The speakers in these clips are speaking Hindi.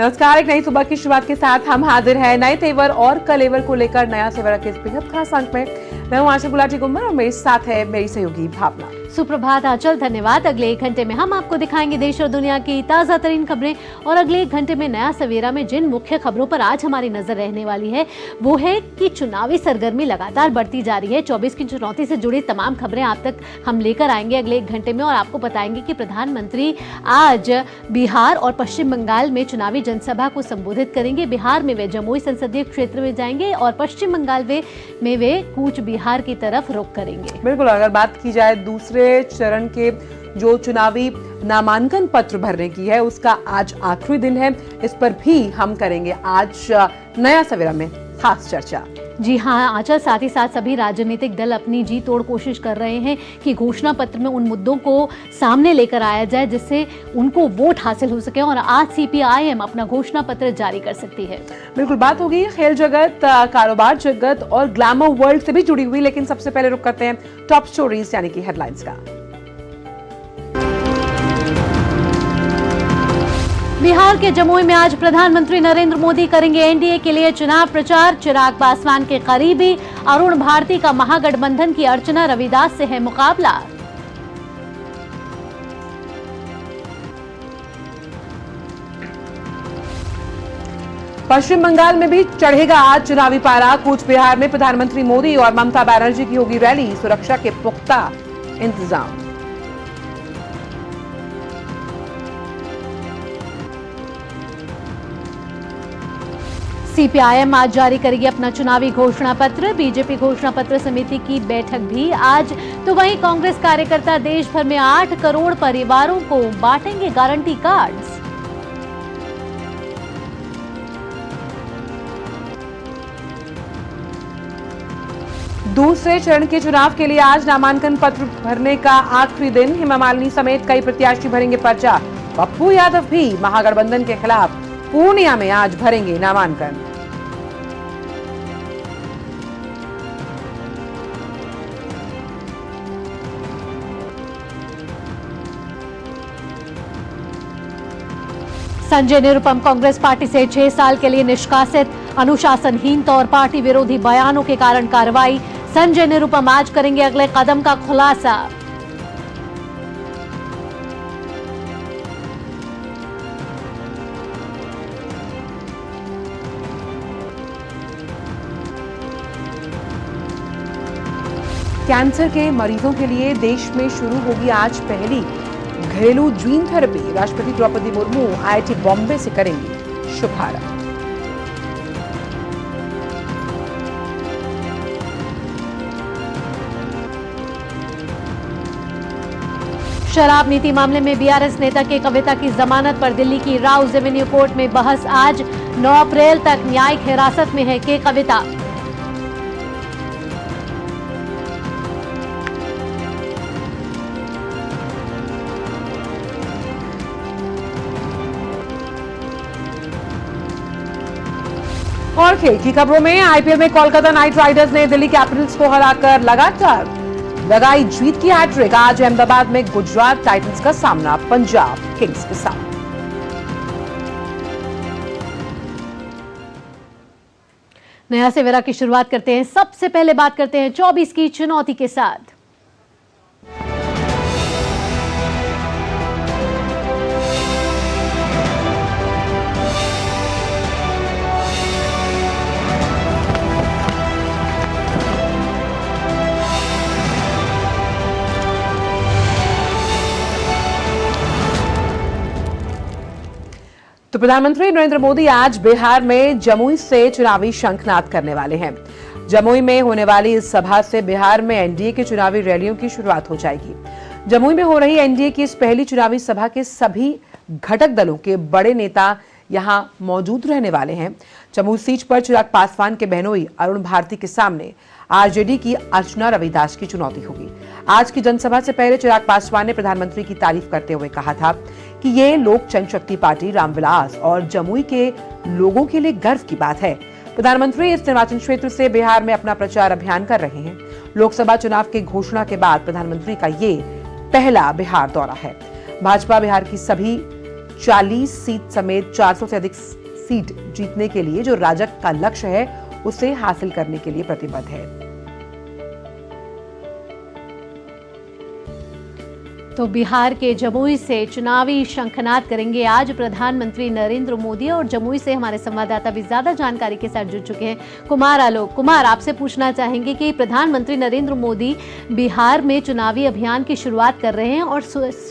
नमस्कार, एक नई सुबह की शुरुआत के साथ हम हाजिर हैं नए तेवर और कलेवर को लेकर नया सेवरा के इस बेहद खास अंक में। मैं हूं आशा गुलाटी गुम्मर और मेरे साथ है मेरी सहयोगी भावना। सुप्रभात आंचल, धन्यवाद। अगले 1 घंटे में हम आपको दिखाएंगे देश और दुनिया की ताजा तरीन खबरें और अगले 1 घंटे में नया सवेरा में जिन मुख्य खबरों पर आज हमारी नजर रहने वाली है वो है कि चुनावी सरगर्मी लगातार बढ़ती जा रही है। 24 की चुनौती से जुड़ी तमाम खबरें आप तक हम लेकर आएंगे अगले 1 घंटे में और आपको बताएंगे कि प्रधानमंत्री आज बिहार और पश्चिम बंगाल में चुनावी जनसभा को संबोधित करेंगे। बिहार में वे जमुई संसदीय क्षेत्र में जाएंगे और पश्चिम बंगाल में वे कूच बिहार की तरफ रुख करेंगे। बिल्कुल, अगर बात की जाए दूसरे चरण के जो चुनावी नामांकन पत्र भरने की है उसका आज आखिरी दिन है, इस पर भी हम करेंगे आज नया सवेरा में खास चर्चा। जी हाँ आंचल, साथ ही साथ सभी राजनीतिक दल अपनी जी तोड़ कोशिश कर रहे हैं कि घोषणा पत्र में उन मुद्दों को सामने लेकर आया जाए जिससे उनको वोट हासिल हो सके और आज CPIM अपना घोषणा पत्र जारी कर सकती है। बिल्कुल, बात होगी खेल जगत, कारोबार जगत और ग्लैमर वर्ल्ड से भी जुड़ी हुई, लेकिन सबसे पहले रुक करते हैं टॉप स्टोरीज यानी कि हेडलाइंस का। बिहार के जमुई में आज प्रधानमंत्री नरेंद्र मोदी करेंगे एनडीए के लिए चुनाव प्रचार। चिराग पासवान के करीबी अरुण भारती का महागठबंधन की अर्चना रविदास से है मुकाबला। पश्चिम बंगाल में भी चढ़ेगा आज चुनावी पारा। कूच बिहार में प्रधानमंत्री मोदी और ममता बनर्जी की होगी रैली, सुरक्षा के पुख्ता इंतजाम। CPIM आज जारी करेगी अपना चुनावी घोषणा पत्र। बीजेपी घोषणा पत्र समिति की बैठक भी आज। तो वहीं कांग्रेस कार्यकर्ता देश भर में 8 करोड़ परिवारों को बांटेंगे गारंटी कार्ड्स। दूसरे चरण के चुनाव के लिए आज नामांकन पत्र भरने का आखिरी दिन। हेमा मालिनी समेत कई प्रत्याशी भरेंगे पर्चा। पप्पू यादव भी महागठबंधन के खिलाफ पूर्णिया में आज भरेंगे नामांकन। संजय निरुपम कांग्रेस पार्टी से 6 साल के लिए निष्कासित। अनुशासनहीनता और पार्टी विरोधी बयानों के कारण कार्रवाई। संजय निरुपम आज करेंगे अगले कदम का खुलासा। कैंसर के मरीजों के लिए देश में शुरू होगी आज पहली घरेलू जीन थेरेपी। राष्ट्रपति द्रौपदी मुर्मू IIT बॉम्बे से करेंगी शुभारंभ। शराब नीति मामले में BRS नेता के कविता की जमानत पर दिल्ली की राउज एवेन्यू कोर्ट में बहस आज। 9 अप्रैल तक न्यायिक हिरासत में है के कविता। और खेल की खबरों में IPL में कोलकाता नाइट राइडर्स ने दिल्ली कैपिटल्स को हराकर लगातार लगाई जीत की हैट्रिक। आज अहमदाबाद में गुजरात टाइटंस का सामना पंजाब किंग्स के साथ। नया सवेरा की शुरुआत करते हैं। सबसे पहले बात करते हैं 24 की चुनौती के साथ। तो प्रधानमंत्री नरेंद्र मोदी आज बिहार में जमुई से चुनावी शंखनाद करने वाले हैं। जमुई में होने वाली इस सभा से बिहार में एनडीए की चुनावी रैलियों की शुरुआत हो जाएगी। जमुई में हो रही एनडीए की इस पहली चुनावी सभा के सभी घटक दलों के बड़े नेता यहां मौजूद रहने वाले हैं। जमुई सीट पर चिराग पासवान के बहनोई अरुण भारती के सामने आरजेडी की अर्चना रविदास की चुनौती होगी। आज की जनसभा से पहले चिराग पासवान ने प्रधानमंत्री की तारीफ करते हुए कहा था कि ये लोक जनशक्ति पार्टी रामविलास और जमुई के लोगों के लिए गर्व की बात है। प्रधानमंत्री इस निर्वाचन क्षेत्र से बिहार में अपना प्रचार अभियान कर रहे हैं। लोकसभा चुनाव की घोषणा के बाद प्रधानमंत्री का ये पहला बिहार दौरा है। भाजपा बिहार की सभी 40 सीट समेत 400 से अधिक सीट जीतने के लिए जो राजग का लक्ष्य है उसे हासिल करने के लिए प्रतिबद्ध है। तो बिहार के जमुई से चुनावी शंखनाद करेंगे आज प्रधानमंत्री नरेंद्र मोदी, और जमुई से हमारे संवाददाता भी ज्यादा जानकारी के साथ जुड़ चुके हैं। कुमार आलोक, कुमार आपसे पूछना चाहेंगे कि प्रधानमंत्री नरेंद्र मोदी बिहार में चुनावी अभियान की शुरुआत कर रहे हैं और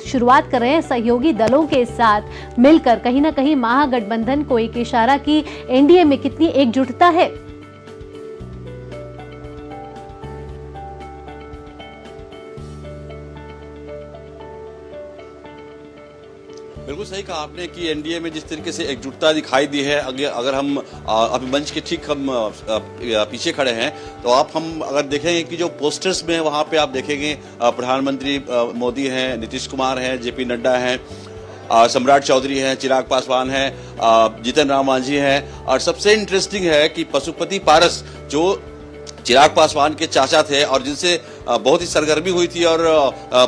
शुरुआत कर रहे हैं सहयोगी दलों के साथ मिलकर। कहीं ना कहीं महागठबंधन को एक इशारा कि एनडीए में कितनी एकजुटता है। बिल्कुल सही कहा आपने कि एनडीए में जिस तरीके से एकजुटता दिखाई दी है, अगर हम अभी मंच के ठीक हम पीछे खड़े हैं तो हम अगर देखेंगे कि जो पोस्टर्स में वहां पे आप देखेंगे प्रधानमंत्री मोदी हैं, नीतीश कुमार हैं, जेपी नड्डा हैं, सम्राट चौधरी हैं, चिराग पासवान हैं, जीतन राम मांझी हैं, और सबसे इंटरेस्टिंग है कि पशुपति पारस जो चिराग पासवान के चाचा थे और जिनसे बहुत ही सरगर्मी हुई थी और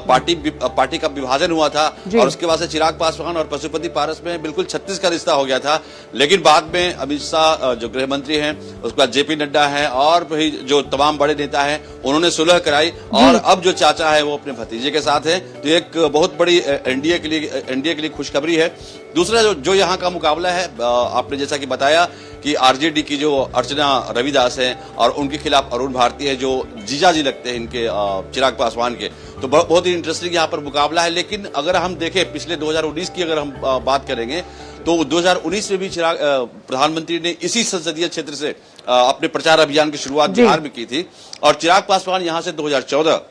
पार्टी का विभाजन हुआ था, और उसके बाद से चिराग पासवान और पशुपति पारस में बिल्कुल 36 का रिश्ता हो गया था। लेकिन बाद में अमित शाह जो गृह मंत्री हैं, उसके बाद जेपी नड्डा हैं और जो तमाम बड़े नेता हैं, उन्होंने सुलह कराई और अब जो चाचा है वो अपने भतीजे के साथ है। तो एक बहुत बड़ी एनडीए के लिए खुशखबरी है। दूसरा जो यहाँ का मुकाबला है, आपने जैसा कि बताया कि आरजेडी की जो अर्चना रविदास हैं और उनके खिलाफ अरुण भारती है जो जीजाजी लगते हैं इनके चिराग पासवान के, तो बहुत ही इंटरेस्टिंग यहाँ पर मुकाबला है। लेकिन अगर हम देखें पिछले 2019 की अगर हम बात करेंगे तो 2019 में भी प्रधानमंत्री ने इसी संसदीय क्षेत्र से अपने प्रचार अभियान की शुरुआत बिहार में की थी, और चिराग पासवान यहाँ से 2014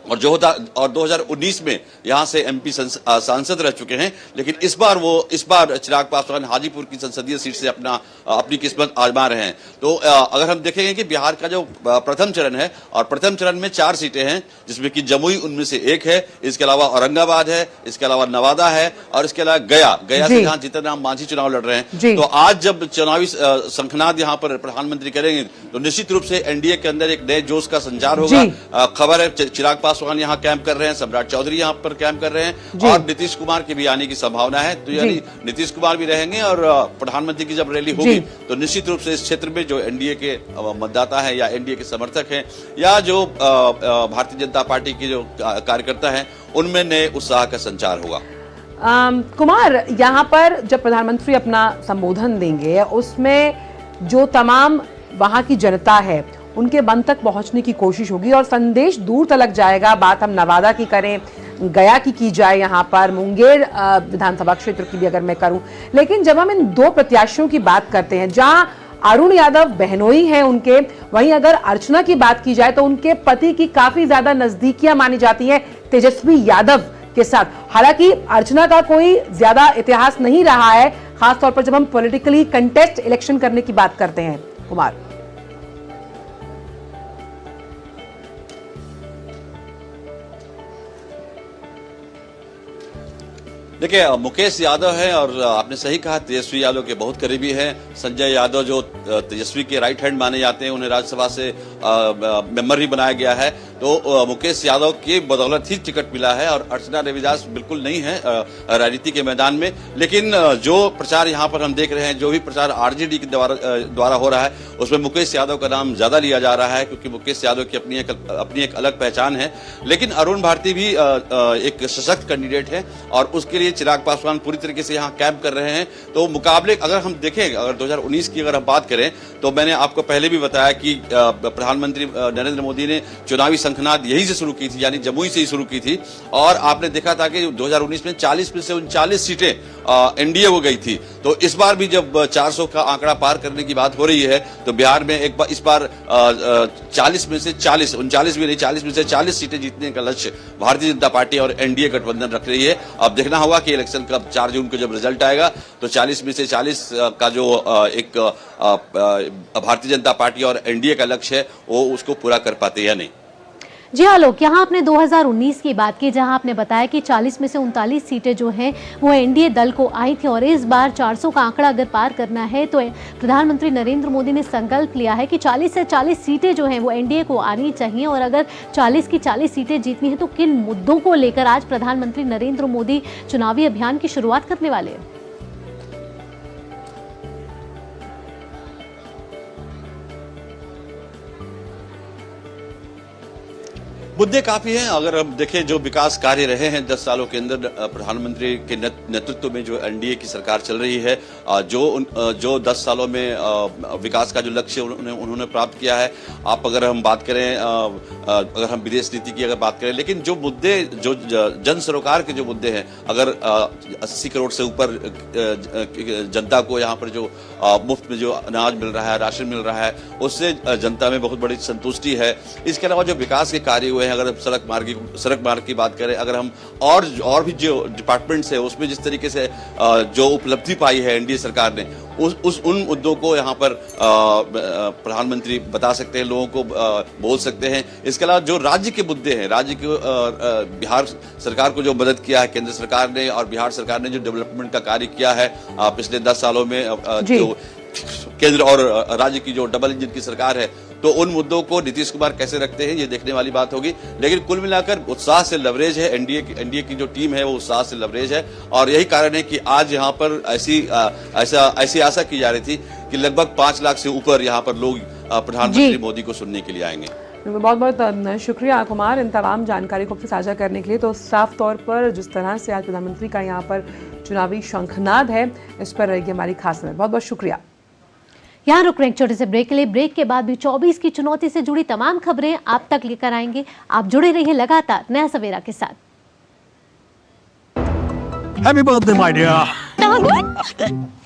और 2019 में यहां से एमपी सांसद रह चुके हैं। लेकिन इस बार चिराग पासवान हाजीपुर की संसदीय सीट से अपनी किस्मत आजमा रहे हैं। तो अगर हम देखेंगे कि बिहार का जो प्रथम चरण है, और प्रथम चरण में 4 सीटें हैं जिसमें कि जमुई उनमें से एक है, इसके अलावा औरंगाबाद है, इसके अलावा नवादा है, और इसके अलावा गया से जहां जीतन राम मांझी चुनाव लड़ रहे हैं। तो आज जब चुनावी शंखनाद यहाँ पर प्रधानमंत्री करेंगे तो निश्चित रूप से एनडीए के अंदर एक नए जोश का संचार होगा। खबर है चिराग पासवान यहाँ कैंप कर रहे हैं, सम्राट चौधरी यहाँ पर कैंप कर रहे हैं, और नीतीश कुमार के भी आने की संभावना है। तो यानी नीतीश कुमार भी रहेंगे और प्रधानमंत्री की जब रैली होगी तो निश्चित रूप से इस क्षेत्र में जो एनडीए के मतदाता है या एनडीए के समर्थक हैं या जो भारतीय जनता पार्टी के जो कार्यकर्ता हैं, उनमें नए उत्साह का संचार होगा। कुमार, यहाँ पर जब प्रधानमंत्री अपना संबोधन देंगे उसमें जो तमाम वहां की जनता है उनके मन तक पहुंचने की कोशिश होगी और संदेश दूर तलक जाएगा। बात हम नवादा की करें, गया की जाए, यहाँ पर मुंगेर विधानसभा क्षेत्र की भी अगर मैं करूं, लेकिन जब हम इन 2 प्रत्याशियों की बात करते हैं जहां अरुण यादव बहनोई हैं उनके, वहीं अगर अर्चना की बात की जाए तो उनके पति की काफी ज्यादा नजदीकियां मानी जाती हैं तेजस्वी यादव के साथ। हालांकि अर्चना का कोई ज्यादा इतिहास नहीं रहा है, खासतौर पर जब हम पॉलिटिकली कंटेस्ट इलेक्शन करने की बात करते हैं। कुमार, देखिए, मुकेश यादव है और आपने सही कहा तेजस्वी यादव के बहुत करीबी हैं। संजय यादव जो तेजस्वी के राइट हैंड माने जाते हैं, उन्हें राज्यसभा से मेंबर भी बनाया गया है। तो मुकेश यादव की बदौलत ही टिकट मिला है और अर्चना रविदास बिल्कुल नहीं है राजनीति के मैदान में। लेकिन जो प्रचार यहाँ पर हम देख रहे हैं, जो भी प्रचार आरजेडी के द्वारा हो रहा है, उसमें मुकेश यादव का नाम ज्यादा लिया जा रहा है क्योंकि मुकेश यादव की अपनी एक अलग पहचान है। लेकिन अरुण भारती भी एक सशक्त कैंडिडेट है और उसके लिए चिराग पासवान पूरी तरीके से यहाँ कैंप कर रहे हैं। तो मुकाबले अगर हम देखें, अगर 2019 की अगर हम बात करें तो मैंने आपको पहले भी बताया कि प्रधानमंत्री नरेंद्र मोदी ने चुनावी शंखनाद यहीं से शुरू की थी, यानी जमुई से ही शुरू की थी। और आपने देखा था कि 2019 में 40 में से 39 सीटें एनडीए को गई थी। तो इस बार भी जब 400 का आंकड़ा पार करने की बात हो रही है तो बिहार में इस बार 40 में से 40, 39 भी नहीं, 40 में से 40 सीटें जीतने का लक्ष्य भारतीय जनता पार्टी और एनडीए गठबंधन रख रही है। अब देखना होगा कि इलेक्शन का 4 जून को जब रिजल्ट आएगा तो 40 में से 40 का जो एक भारतीय जनता पार्टी और एनडीए का लक्ष्य है वो उसको पूरा कर पाते या नहीं। जी आलोक, यहाँ आपने 2019 की बात की जहाँ आपने बताया कि 40 में से 39 सीटें जो हैं वो एनडीए दल को आई थी और इस बार 400 का आंकड़ा अगर पार करना है तो प्रधानमंत्री नरेंद्र मोदी ने संकल्प लिया है कि 40 से 40 सीटें जो हैं वो एनडीए को आनी चाहिए। और अगर 40 की 40 सीटें जीतनी है तो किन मुद्दों को लेकर आज प्रधानमंत्री नरेंद्र मोदी चुनावी अभियान की शुरुआत करने वाले हैं? मुद्दे काफी हैं। अगर हम देखें जो विकास कार्य रहे हैं 10 सालों के अंदर प्रधानमंत्री के नेतृत्व में जो एनडीए की सरकार चल रही है, जो 10 सालों में विकास का जो लक्ष्य उन्होंने प्राप्त किया है। आप अगर हम बात करें, अगर हम विदेश नीति की अगर बात करें, लेकिन जो मुद्दे, जो जन सरोकार के जो मुद्दे हैं, अगर 80 करोड़ से ऊपर जनता को यहाँ पर जो मुफ्त में जो अनाज मिल रहा है, राशन मिल रहा है, उससे जनता में बहुत बड़ी संतुष्टि है। इसके अलावा जो विकास के कार्य हुए हैं, अगर हम सड़क मार्ग की बात करें, अगर हम और भी जो डिपार्टमेंट्स है उसमें जिस तरीके से जो उपलब्धि पाई है एनडीए सरकार ने, उन मुद्दों को यहाँ पर प्रधानमंत्री बता सकते हैं, लोगों को बोल सकते हैं। इसके अलावा जो राज्य के मुद्दे हैं, राज्य के बिहार सरकार को जो मदद किया है केंद्र सरकार ने, और बिहार सरकार ने जो डेवलपमेंट का कार्य किया है पिछले 10 सालों में, जो केंद्र और राज्य की जो डबल इंजन की सरकार है, तो उन मुद्दों को नीतीश कुमार कैसे रखते हैं, ये देखने वाली बात होगी। लेकिन कुल मिलाकर उत्साह से लवरेज है, एनडीए की जो टीम है वो उत्साह से लवरेज है, और यही कारण है कि आज यहाँ पर ऐसी आशा की जा रही थी कि लगभग 5 लाख से ऊपर यहाँ पर लोग प्रधानमंत्री मोदी को सुनने के लिए आएंगे। बहुत बहुत शुक्रिया कुमार इन तमाम जानकारी को साझा करने के लिए। तो साफ तौर पर जिस तरह से आज प्रधानमंत्री का यहाँ पर चुनावी शंखनाद है, इस पर रहेगी हमारी खास नजर। बहुत बहुत शुक्रिया। यहाँ रुक रहे एक छोटे से ब्रेक के लिए। ब्रेक के बाद भी 24 की चुनौती से जुड़ी तमाम खबरें आप तक लेकर आएंगे। आप जुड़े रहिए लगातार नया सवेरा के साथ। Happy birthday my dear.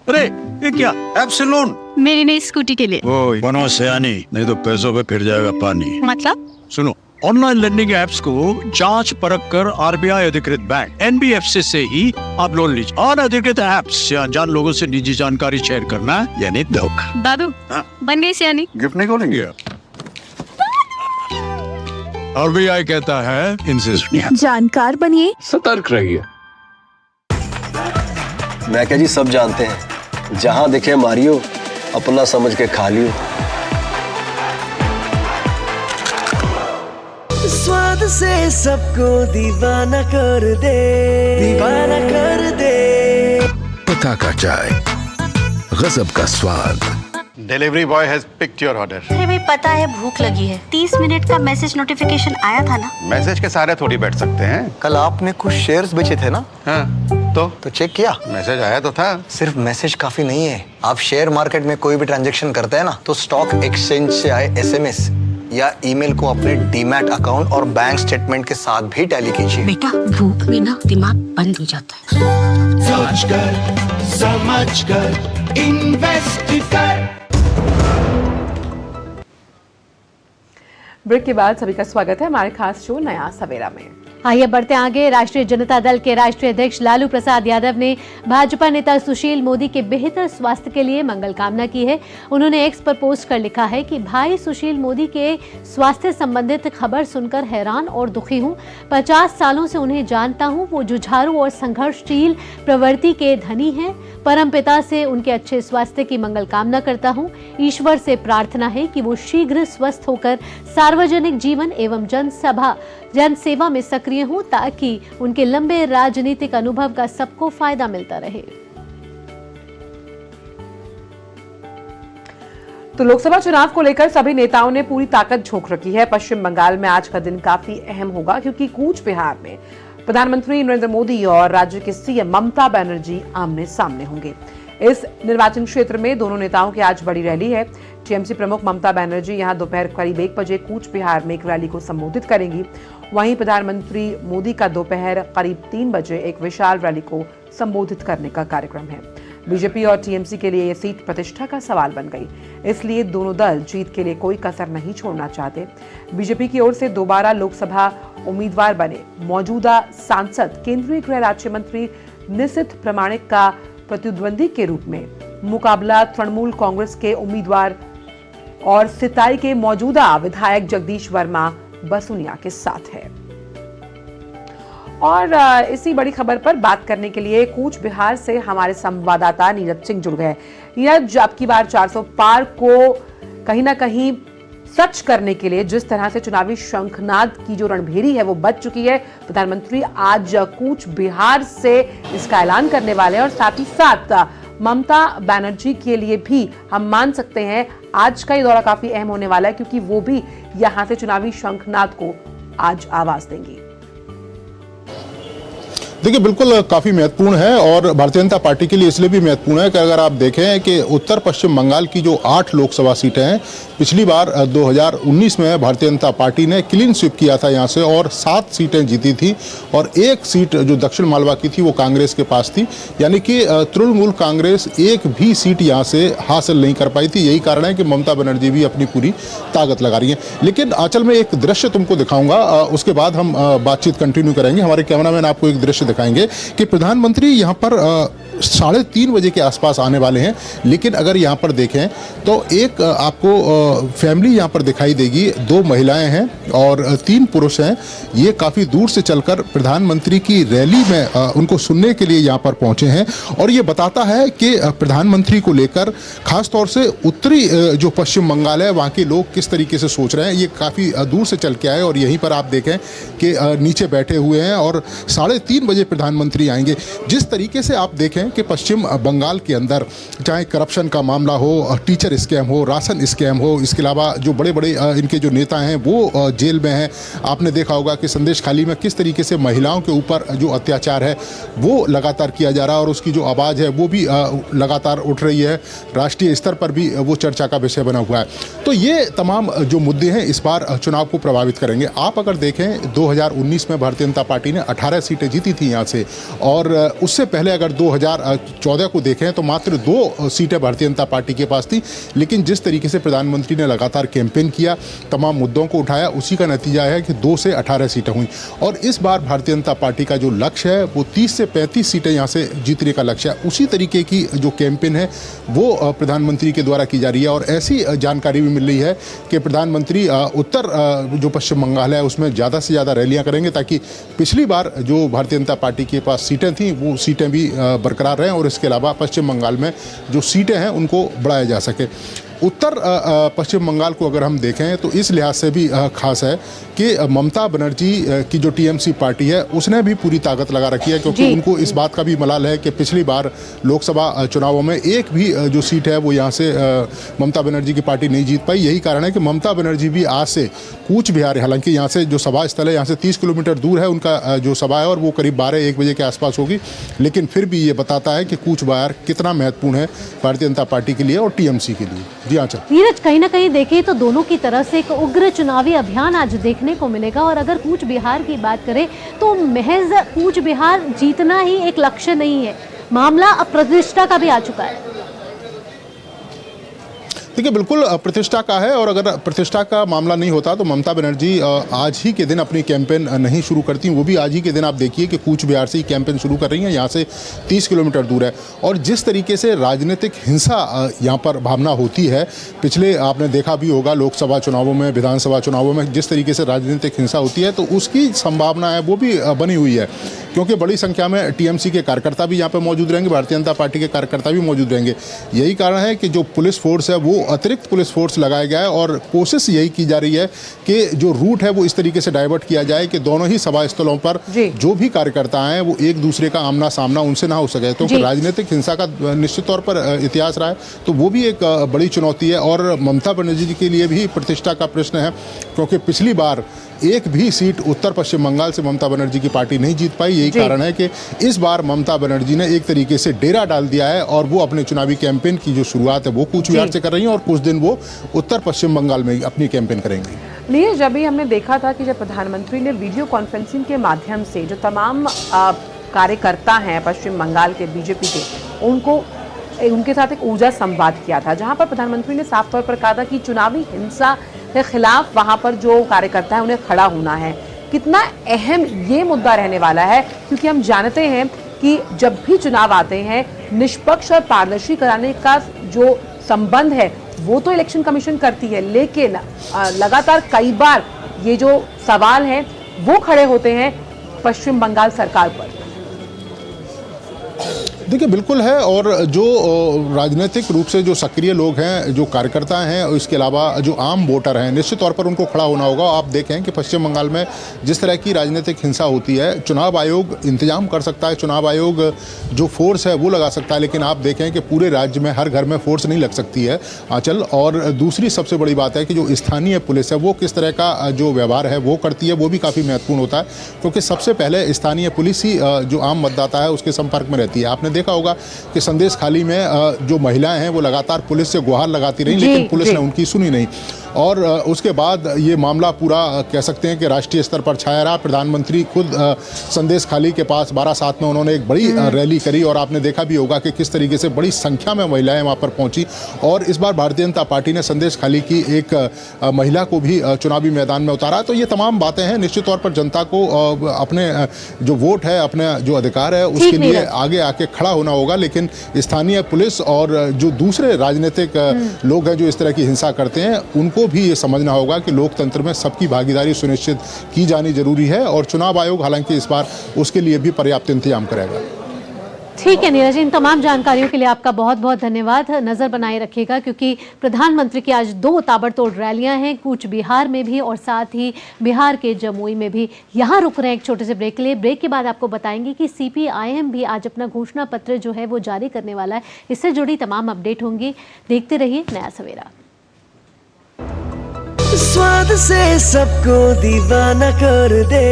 अरे ये क्या, ऐप से लोन? मेरी नई स्कूटी के लिए। ओए बनो सयानी, नहीं तो पैसों पे फिर जाएगा पानी। मतलब? सुनो, ऑनलाइन लर्निंग ऐप्स को जांच परख कर आरबीआई अधिकृत बैंक एनबीएफसी से ही आप लोन लीजिए। और अधिकृत ऐप्स या अनजान लोगों से निजी जानकारी शेयर करना यानी धोखा। दादू बन गई सियानी। गिफ्ट नहीं खोलेंगे? आरबीआई कहता है इनसे सुनिए, जानकार बनिए, सतर्क रहिए। मैं क्या जी, सब जानते हैं, जहां दिखे मारियो, अपना समझ के खा लियो। स्वाद से सबको दीवाना कर दे, दीवाना कर दे। पता का चाय, गजब का स्वाद। Delivery boy has picked your order. अरे भाई पता है भूख लगी है। 30 मिनट का मैसेज नोटिफिकेशन आया था ना। मैसेज के सारे थोड़ी बैठ सकते हैं। कल आपने कुछ शेयर्स बेचे थे ना? हाँ, तो चेक किया? मैसेज आया तो था। सिर्फ मैसेज काफी नहीं है। आप शेयर मार्केट में कोई भी ट्रांजैक्शन करते हैं ना, तो स्टॉक एक्सचेंज से आए एसएमएस या ईमेल को अपने डीमैट अकाउंट और बैंक स्टेटमेंट के साथ भी टैली कीजिए। बेटा भूख में ना दिमाग बंद हो जाता है। समझ कर इन्वेस्ट कर। ब्रेक के बाद सभी का स्वागत है हमारे खास शो नया सवेरा में। आइए बढ़ते आगे। राष्ट्रीय जनता दल के राष्ट्रीय अध्यक्ष लालू प्रसाद यादव ने भाजपा नेता सुशील मोदी के बेहतर स्वास्थ्य के लिए मंगल कामना की है। उन्होंने एक्स पर पोस्ट कर लिखा है कि भाई सुशील मोदी के स्वास्थ्य संबंधित खबर सुनकर हैरान और दुखी हूं। 50 सालों से उन्हें जानता हूं। वो जुझारू और संघर्षशील प्रवृत्ति के धनी हैं। परमपिता से उनके अच्छे स्वास्थ्य की मंगल कामना करता हूं। ईश्वर से प्रार्थना है कि वो शीघ्र स्वस्थ होकर सार्वजनिक जीवन एवं जनसेवा में सक्रिय हों, ताकि उनके लंबे राजनीतिक अनुभव का सबको फायदा मिलता रहे। तो लोकसभा चुनाव को लेकर सभी नेताओं ने पूरी ताकत झोंक रखी है। पश्चिम बंगाल में आज का दिन काफी अहम होगा, क्योंकि कूच बिहार में प्रधानमंत्री नरेंद्र मोदी और राज्य की सीएम ममता बनर्जी आमने सामने होंगे। इस निर्वाचन क्षेत्र में दोनों नेताओं की आज बड़ी रैली है। टीएमसी प्रमुख ममता बनर्जी यहां दोपहर करीब 1 बजे कूच बिहार में एक रैली को संबोधित करेंगी। वहीं प्रधानमंत्री मोदी का दोपहर करीब 3 बजे एक विशाल रैली को संबोधित करने का कार्यक्रम है। बीजेपी और टीएमसी के लिए यह सीट प्रतिष्ठा का सवाल बन गई, इसलिए दोनों दल जीत के लिए कोई कसर नहीं छोड़ना चाहते। बीजेपी की ओर से दोबारा लोकसभा उम्मीदवार बने मौजूदा सांसद केंद्रीय गृह राज्य मंत्री निशिथ प्रामाणिक का प्रतिद्वंदी के रूप में मुकाबला तृणमूल कांग्रेस के उम्मीदवार और सिताई के मौजूदा विधायक जगदीश वर्मा बसुनिया के साथ है। और इसी बड़ी खबर पर बात करने के लिए कूच बिहार से हमारे संवाददाता नीरज सिंह जुड़ गए। नीरज, अब की बार 400 पार को कहीं ना कहीं सच करने के लिए जिस तरह से चुनावी शंखनाद की जो रणभेरी है वो बच चुकी है। प्रधानमंत्री आज कूच बिहार से इसका ऐलान करने वाले हैं, और साथ ही साथ ममता बनर्जी के लिए भी हम मान सकते हैं आज का ये दौरा काफी अहम होने वाला है, क्योंकि वो भी यहां से चुनावी शंखनाद को आज आवाज देंगी। देखिए, बिल्कुल काफी महत्वपूर्ण है और भारतीय जनता पार्टी के लिए इसलिए भी महत्वपूर्ण है कि अगर आप देखें कि उत्तर पश्चिम बंगाल की जो 8 लोकसभा सीटें हैं, पिछली बार 2019 में भारतीय जनता पार्टी ने क्लीन स्वीप किया था यहाँ से और 7 सीटें जीती थी और 1 सीट जो दक्षिण मालवा की थी वो कांग्रेस के पास थी, यानी कि तृणमूल कांग्रेस एक भी सीट यहाँ से हासिल नहीं कर पाई थी। यही कारण है कि ममता बनर्जी भी अपनी पूरी ताकत लगा रही हैं। लेकिन आंचल में एक दृश्य तुमको दिखाऊंगा, उसके बाद हम बातचीत कंटिन्यू करेंगे। हमारे कैमरामैन आपको एक दृश्य दिखाएंगे कि प्रधानमंत्री यहां पर 3:30 बजे के आसपास आने वाले हैं, लेकिन अगर यहां पर देखें तो एक आपको फैमिली यहां पर दिखाई देगी, 2 महिलाएं हैं और 3 पुरुष हैं। ये काफ़ी दूर से चलकर प्रधानमंत्री की रैली में उनको सुनने के लिए यहां पर पहुंचे हैं और ये बताता है कि प्रधानमंत्री को लेकर खासतौर से उत्तरी जो पश्चिम बंगाल है वहाँ के लोग किस तरीके से सोच रहे हैं। ये काफ़ी दूर से चल के आए और यहीं पर आप देखें कि नीचे बैठे हुए हैं और 3:30 बजे प्रधानमंत्री आएंगे। जिस तरीके से आप देखें कि पश्चिम बंगाल के अंदर चाहे करप्शन का मामला हो, टीचर स्कैम हो, राशन स्कैम हो, इसके अलावा जो बड़े बड़े इनके जो नेता हैं वो जेल में हैं। आपने देखा होगा कि संदेश खाली में किस तरीके से महिलाओं के ऊपर जो अत्याचार है वो लगातार किया जा रहा है और उसकी जो आवाज़ है वो भी लगातार उठ रही है। राष्ट्रीय स्तर पर भी वो चर्चा का विषय बना हुआ है। तो ये तमाम जो मुद्दे हैं इस बार चुनाव को प्रभावित करेंगे। आप अगर देखें 2019 में भारतीय जनता पार्टी ने 18 सीटें जीती थी यहाँ से और उससे पहले अगर 2014 को देखें तो मात्र 2 सीटें भारतीय जनता पार्टी के पास थी। लेकिन जिस तरीके से प्रधानमंत्री ने लगातार कैंपेन किया, तमाम मुद्दों को उठाया, उसी का नतीजा है कि 2 से 18 सीटें हुई और इस बार भारतीय जनता पार्टी का जो लक्ष्य है वो 30 से 35 सीटें यहाँ से जीतने का लक्ष्य है। उसी तरीके की जो कैंपेन है वो प्रधानमंत्री के द्वारा की जा रही है और ऐसी जानकारी भी मिल रही है कि प्रधानमंत्री उत्तर जो पश्चिम बंगाल है उसमें ज़्यादा से ज़्यादा रैलियाँ करेंगे ताकि पिछली बार जो भारतीय जनता पार्टी के पास सीटें थीं वो सीटें भी बरकरार रहें और इसके अलावा पश्चिम बंगाल में जो सीटें हैं उनको बढ़ाया जा सके। उत्तर पश्चिम बंगाल को अगर हम देखें तो इस लिहाज से भी खास है कि ममता बनर्जी की जो टीएमसी पार्टी है उसने भी पूरी ताकत लगा रखी है क्योंकि उनको इस बात का भी मलाल है कि पिछली बार लोकसभा चुनावों में एक भी जो सीट है वो यहाँ से ममता बनर्जी की पार्टी नहीं जीत पाई। यही कारण है कि ममता बनर्जी भी आज से कूच बिहार, हालांकि यहाँ से जो सभा स्थल है यहाँ से 30 किलोमीटर दूर है उनका जो सभा है और वो करीब 12-1 बजे के आसपास होगी, लेकिन फिर भी ये बताता है कि कूच बिहार कितना महत्वपूर्ण है भारतीय जनता पार्टी के लिए और टीएमसी के लिए। जी हाँ, नीरज, कहीं ना कहीं देखें तो दोनों की तरफ से एक उग्र चुनावी अभियान आज देखने को मिलेगा और अगर कूच बिहार की बात करें तो महज कूच बिहार जीतना ही एक लक्ष्य नहीं है, मामला अब प्रतिष्ठा का भी आ चुका है। देखिए, बिल्कुल प्रतिष्ठा का है और अगर प्रतिष्ठा का मामला नहीं होता तो ममता बनर्जी आज ही के दिन अपनी कैंपेन नहीं शुरू करती। वो भी आज ही के दिन आप देखिए कि कूच बिहार से ही कैंपेन शुरू कर रही हैं, यहाँ से 30 किलोमीटर दूर है और जिस तरीके से राजनीतिक हिंसा यहाँ पर भावना होती है, पिछले आपने देखा भी होगा लोकसभा चुनावों में, विधानसभा चुनावों में जिस तरीके से राजनीतिक हिंसा होती है तो उसकी संभावना है वो भी बनी हुई है क्योंकि बड़ी संख्या में टीएमसी के कार्यकर्ता भी यहाँ पर मौजूद रहेंगे, भारतीय जनता पार्टी के कार्यकर्ता भी मौजूद रहेंगे। यही कारण है कि जो पुलिस फोर्स है वो अतिरिक्त पुलिस फोर्स लगाया गया है और कोशिश यही की जा रही है कि जो रूट है वो इस तरीके से डाइवर्ट किया जाए कि दोनों ही सभा स्थलों पर जो भी कार्यकर्ता हैं वो एक दूसरे का आमना सामना उनसे ना हो सके। तो राजनीतिक हिंसा का निश्चित तौर पर इतिहास रहा है तो वो भी एक बड़ी चुनौती है और ममता बनर्जी के लिए भी प्रतिष्ठा का प्रश्न है क्योंकि पिछली बार एक भी सीट उत्तर पश्चिम बंगाल से ममता बनर्जी की पार्टी नहीं जीत पाई। यही कारण है कि इस बार ममता बनर्जी ने एक तरीके से डेरा डाल दिया है और वो अपने चुनावी कैंपेन की जो शुरुआत है वो कूच बिहार से कर रही हैं और कुछ दिन वो उत्तर पश्चिम बंगाल में अपनी कैंपेन करेंगी। नीरज, अभी हमने देखा था कि जब प्रधानमंत्री ने वीडियो कॉन्फ्रेंसिंग के माध्यम से जो तमाम कार्यकर्ता हैं पश्चिम बंगाल के बीजेपी के उनके साथ एक ऊर्जा संवाद किया था जहां पर प्रधानमंत्री ने साफ तौर पर कहा था कि चुनावी हिंसा के खिलाफ वहां पर जो कार्यकर्ता है उन्हें खड़ा होना है। कितना अहम ये मुद्दा रहने वाला है क्योंकि हम जानते हैं कि जब भी चुनाव आते हैं निष्पक्ष और पारदर्शी कराने का जो संबंध है वो तो इलेक्शन कमीशन करती है, लेकिन लगातार कई बार ये जो सवाल हैं वो खड़े होते हैं पश्चिम बंगाल सरकार पर। देखिए बिल्कुल है, और जो राजनीतिक रूप से जो सक्रिय लोग हैं, जो कार्यकर्ता हैं, और इसके अलावा जो आम वोटर हैं, निश्चित तौर पर उनको खड़ा होना होगा। आप देखें कि पश्चिम बंगाल में जिस तरह की राजनीतिक हिंसा होती है, चुनाव आयोग इंतजाम कर सकता है, चुनाव आयोग जो फोर्स है वो लगा सकता है, लेकिन आप देखें कि पूरे राज्य में हर घर में फोर्स नहीं लग सकती है आंचल। और दूसरी सबसे बड़ी बात है कि जो स्थानीय पुलिस है वो किस तरह का जो व्यवहार है वो करती है, वो भी काफ़ी महत्वपूर्ण होता है, क्योंकि सबसे पहले स्थानीय पुलिस ही जो आम मतदाता है उसके संपर्क में रहती है। आपने देखा होगा कि संदेश खाली में जो महिलाएं हैं वो लगातार पुलिस से गुहार लगाती रही, लेकिन पुलिस ने उनकी सुनी नहीं। और उसके बाद ये मामला पूरा कह सकते हैं कि राष्ट्रीय स्तर पर छाया रहा। प्रधानमंत्री खुद संदेश खाली के पास 12/7 में उन्होंने एक बड़ी रैली करी, और आपने देखा भी होगा कि किस तरीके से बड़ी संख्या में महिलाएं वहां पर पहुंची। और इस बार भारतीय जनता पार्टी ने संदेश खाली की एक महिला को भी चुनावी मैदान में उतारा। तो ये तमाम बातें हैं, निश्चित तौर पर जनता को अपने जो वोट है, अपने जो अधिकार है, उसके लिए आगे आके खड़ा होना होगा। लेकिन स्थानीय पुलिस और जो दूसरे राजनीतिक लोग हैं जो इस तरह की हिंसा करते हैं, उनको भी ये समझना होगा कि लोकतंत्र में सबकी भागीदारी सुनिश्चित की जानी जरूरी है, और चुनाव आयोग हालांकि इस बार उसके लिए भी पर्याप्त इंतजाम करेगा। ठीक है नीरज, इन तमाम जानकारियों के लिए आपका बहुत बहुत धन्यवाद। नजर बनाए रखिएगा, क्योंकि प्रधानमंत्री की आज 2 ताबड़तोड़ रैलियां हैं, कूच बिहार में भी और साथ ही बिहार के जमुई में भी। यहाँ रुक रहे हैं एक छोटे से ब्रेक के लिए। ब्रेक के बाद आपको बताएंगे कि CPIM भी आज अपना घोषणा पत्र जो है वो जारी करने वाला है। इससे जुड़ी तमाम अपडेट होंगी। देखते रहिए नया सवेरा। स्वाद से सबको दीवाना कर दे,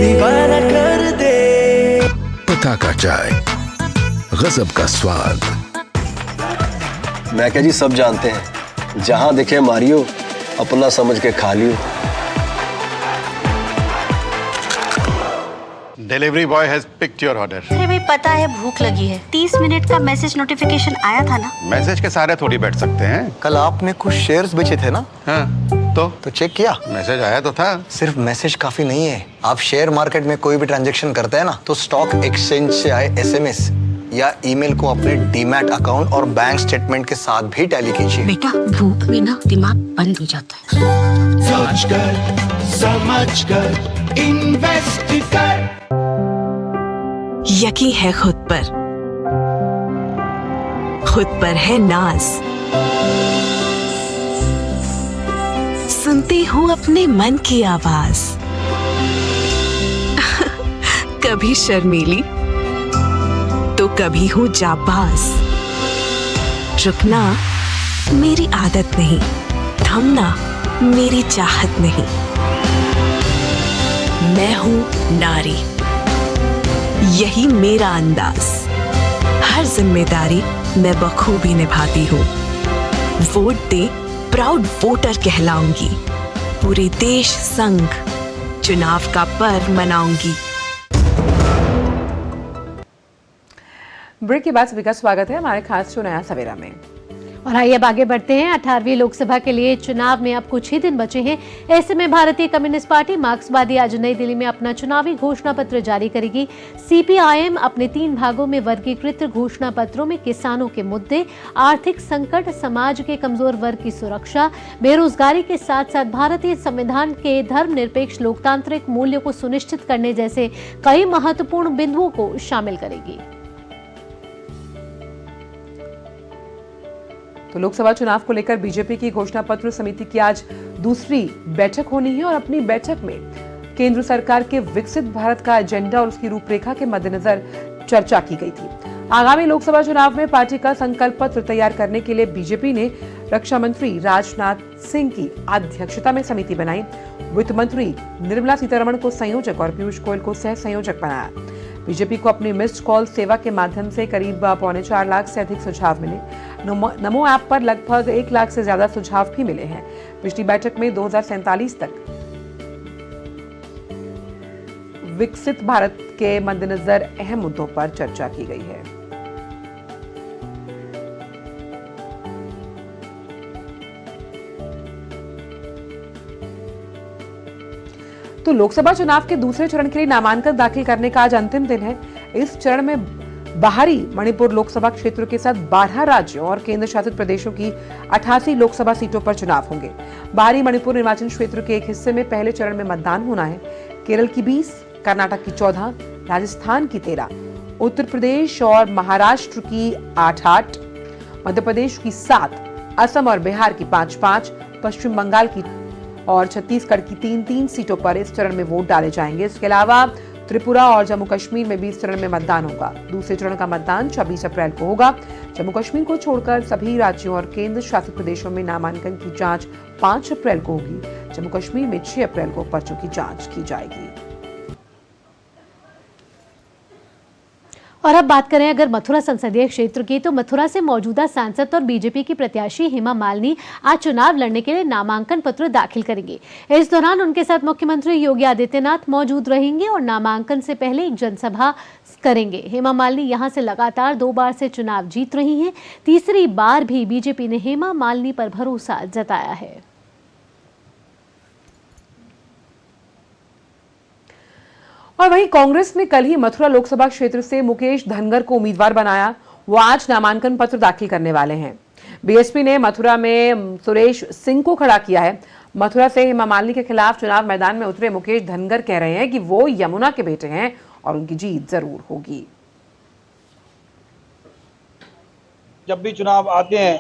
दीवाना कर दे। पता का चाय, गजब का स्वाद। मैं क्या जी, सब जानते हैं, जहां दिखे मारियो, अपना समझ के खा लियो। Delivery boy has picked your order. अरे भाई पता है भूख लगी है। 30 मिनट का मैसेज नोटिफिकेशन आया था ना। मैसेज के सारे थोड़ी बैठ सकते हैं। कल आपने कुछ शेयर्स बेचे थे ना? हाँ, तो चेक किया? मैसेज आया तो था। सिर्फ मैसेज काफी नहीं है। आप शेयर मार्केट में कोई भी ट्रांजैक्शन करते हैं ना, तो स्टॉक एक्सचेंज से आए SMS या ईमेल को अपने डीमैट अकाउंट और बैंक स्टेटमेंट के साथ भी टैली कीजिए। बेटा भूख में ना दिमाग बंद हो जाता है। सोच कर समझ कर इन्वेस्ट कर। यकीन है खुद पर है नाज। सुनती हूँ अपने मन की आवाज। कभी शर्मीली तो कभी हूँ जाबाज। रुकना मेरी आदत नहीं, थमना मेरी चाहत नहीं। मैं हूँ नारी, यही मेरा अंदाज। हर जिम्मेदारी मैं बखूबी निभाती हूँ। वोट दे, प्राउड वोटर कहलाऊंगी। पूरे देश संग चुनाव का पर्व मनाऊंगी। ब्रेक के बाद सभी का स्वागत है हमारे खास शो नया सवेरा में। और आइए अब आगे बढ़ते हैं। 18वीं लोकसभा के लिए चुनाव में अब कुछ ही दिन बचे हैं। ऐसे में भारतीय कम्युनिस्ट पार्टी मार्क्सवादी आज नई दिल्ली में अपना चुनावी घोषणा पत्र जारी करेगी। CPIM अपने 3 भागों में वर्गीकृत घोषणा पत्रों में किसानों के मुद्दे, आर्थिक संकट, समाज के कमजोर वर्ग की सुरक्षा, बेरोजगारी के साथ साथ भारतीय संविधान के धर्मनिरपेक्ष लोकतांत्रिक मूल्यों को सुनिश्चित करने जैसे कई महत्वपूर्ण बिंदुओं को शामिल करेगी। तो लोकसभा चुनाव को लेकर बीजेपी की घोषणा पत्र समिति की आज दूसरी बैठक होनी है, और अपनी बैठक में केंद्र सरकार के विकसित भारत का एजेंडा और उसकी रूपरेखा के मद्देनजर चर्चा की गई थी। आगामी लोकसभा चुनाव में पार्टी का संकल्प पत्र तैयार करने के लिए बीजेपी ने रक्षा मंत्री राजनाथ सिंह की अध्यक्षता में समिति बनाई। वित्त मंत्री निर्मला सीतारमण को संयोजक और पीयूष गोयल को सह संयोजक बनाया। बीजेपी को अपनी मिस्ड कॉल सेवा के माध्यम से करीब 4.25 लाख से अधिक सुझाव मिले। नमो ऐप पर लगभग 1 लाख से ज्यादा सुझाव भी मिले हैं। पिछली बैठक में 2047 तक विकसित भारत के मद्देनजर अहम मुद्दों पर चर्चा की गई है। तो लोकसभा चुनाव के दूसरे चरण के लिए नामांकन दाखिल करने का आज अंतिम दिन है। इस चरण में बाहरी मणिपुर लोकसभा क्षेत्र के साथ 12 राज्यों और केंद्र शासित प्रदेशों की 88 लोकसभा सीटों पर चुनाव होंगे। बाहरी मणिपुर निर्वाचन क्षेत्र के एक हिस्से में पहले चरण में मतदान होना है। केरल की 20, कर्नाटक की 14, राजस्थान की 13, उत्तर प्रदेश और महाराष्ट्र की 8-8, मध्य प्रदेश की 7, असम और बिहार की 5-5, पश्चिम बंगाल की और छत्तीसगढ़ की 3-3 सीटों पर इस चरण में वोट डाले जाएंगे। इसके अलावा त्रिपुरा और जम्मू कश्मीर में भी इस चरण में मतदान होगा। दूसरे चरण का मतदान 26 अप्रैल को होगा। जम्मू कश्मीर को छोड़कर सभी राज्यों और केंद्र शासित प्रदेशों में नामांकन की जांच 5 अप्रैल को होगी। जम्मू कश्मीर में 6 अप्रैल को पर्चों की जांच की जाएगी। और अब बात करें अगर मथुरा संसदीय क्षेत्र की, तो मथुरा से मौजूदा सांसद और बीजेपी की प्रत्याशी हेमा मालिनी आज चुनाव लड़ने के लिए नामांकन पत्र दाखिल करेंगे। इस दौरान उनके साथ मुख्यमंत्री योगी आदित्यनाथ मौजूद रहेंगे और नामांकन से पहले एक जनसभा करेंगे। हेमा मालिनी यहां से लगातार 2 बार से चुनाव जीत रही हैं। तीसरी बार भी बीजेपी ने हेमा मालिनी पर भरोसा जताया है। और वहीं कांग्रेस ने कल ही मथुरा लोकसभा क्षेत्र से मुकेश धनगर को उम्मीदवार बनाया। वो आज नामांकन पत्र दाखिल करने वाले हैं। बीएसपी ने मथुरा में सुरेश सिंह को खड़ा किया है। मथुरा से हेमा मालिनी के खिलाफ चुनाव मैदान में उतरे मुकेश धनगर कह रहे हैं कि वो यमुना के बेटे हैं और उनकी जीत जरूर होगी। जब भी चुनाव आते हैं,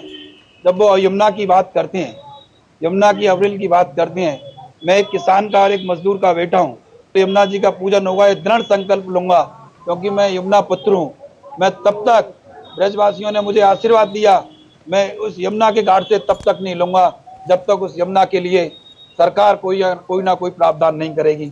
जब वो यमुना की बात करते हैं, यमुना की अप्रैल की बात करते हैं, मैं एक किसान का और एक मजदूर का बेटा हूँ, तो यमुना जी का पूजन होगा, ये दृढ़ संकल्प लूंगा, क्योंकि मैं यमुना पुत्र हूँ। मैं तब तक, ब्रजवासियों ने मुझे आशीर्वाद दिया, मैं उस यमुना के घाट से तब तक नहीं लूंगा जब तक उस यमुना के लिए सरकार कोई ना कोई प्रावधान नहीं करेगी।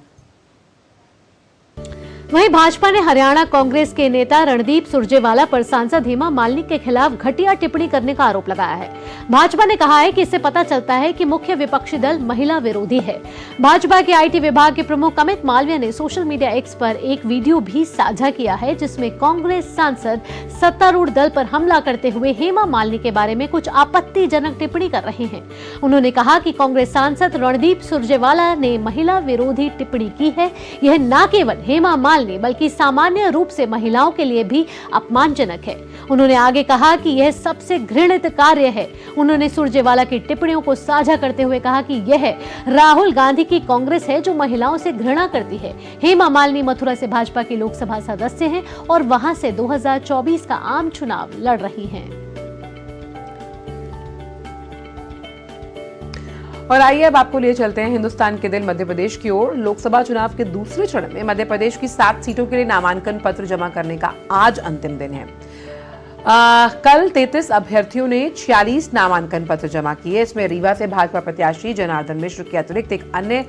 वहीं भाजपा ने हरियाणा कांग्रेस के नेता रणदीप सुरजेवाला पर सांसद हेमा मालिनी के खिलाफ घटिया टिप्पणी करने का आरोप लगाया है। भाजपा ने कहा है कि इससे पता चलता है कि मुख्य विपक्षी दल महिला विरोधी है। भाजपा के आईटी विभाग के प्रमुख अमित मालवीय ने सोशल मीडिया एक्स पर एक वीडियो भी साझा किया है, जिसमें कांग्रेस सांसद सत्तारूढ़ दल पर हमला करते हुए हेमा मालिनी के बारे में कुछ आपत्तिजनक टिप्पणी कर रहे हैं। उन्होंने कहा कि कांग्रेस सांसद रणदीप सुरजेवाला ने महिला विरोधी टिप्पणी की है। यह न केवल हेमा बल्कि सामान्य रूप से महिलाओं के लिए भी अपमानजनक है। उन्होंने आगे कहा कि यह सबसे घृणित कार्य है। उन्होंने सुरजेवाला की टिप्पणियों को साझा करते हुए कहा कि यह राहुल गांधी की कांग्रेस है जो महिलाओं से घृणा करती है। हेमा मालिनी मथुरा से भाजपा की लोकसभा सदस्य हैं और वहां से 2024 का आम चुनाव लड़ रही हैं। और आइए अब आपको लिए चलते हैं हिंदुस्तान के दिल मध्य प्रदेश की ओर। लोकसभा चुनाव के दूसरे चरण में मध्य प्रदेश की 7 सीटों के लिए नामांकन पत्र जमा करने का आज अंतिम दिन है। कल 33 अभ्यर्थियों ने 46 नामांकन पत्र जमा किए। इसमें रीवा से भाजपा प्रत्याशी जनार्दन मिश्र के अतिरिक्त एक अन्य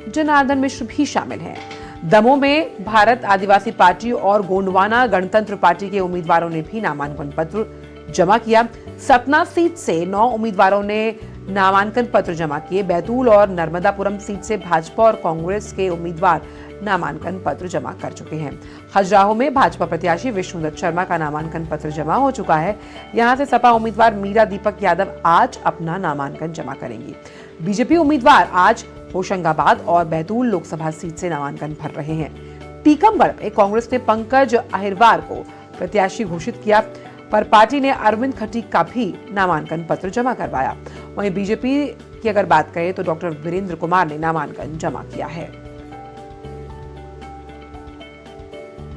जनार्दन मिश्र भी शामिल हैं। दमोह में भारत आदिवासी पार्टी और गोंडवाना गणतंत्र पार्टी के उम्मीदवारों ने भी नामांकन पत्र जमा किया। सतना सीट से 9 उम्मीदवारों ने नामांकन पत्र जमा किए। बैतूल और नर्मदापुरम सीट से भाजपा और कांग्रेस के उम्मीदवार नामांकन पत्र जमा कर चुके हैं। खजुराहो में भाजपा प्रत्याशी विष्णुदत्त शर्मा का नामांकन पत्र जमा हो चुका है। यहां से सपा उम्मीदवार मीरा दीपक यादव आज अपना नामांकन जमा करेंगी। बीजेपी उम्मीदवार आज होशंगाबाद और बैतूल लोकसभा सीट से नामांकन भर रहे हैं। टीकमगढ़ में कांग्रेस ने पंकज अहिरवार को प्रत्याशी घोषित किया, पर पार्टी ने अरविंद खटीक का भी नामांकन पत्र जमा करवाया। वहीं बीजेपी की अगर बात करें तो डॉक्टर वीरेंद्र कुमार ने नामांकन जमा किया है।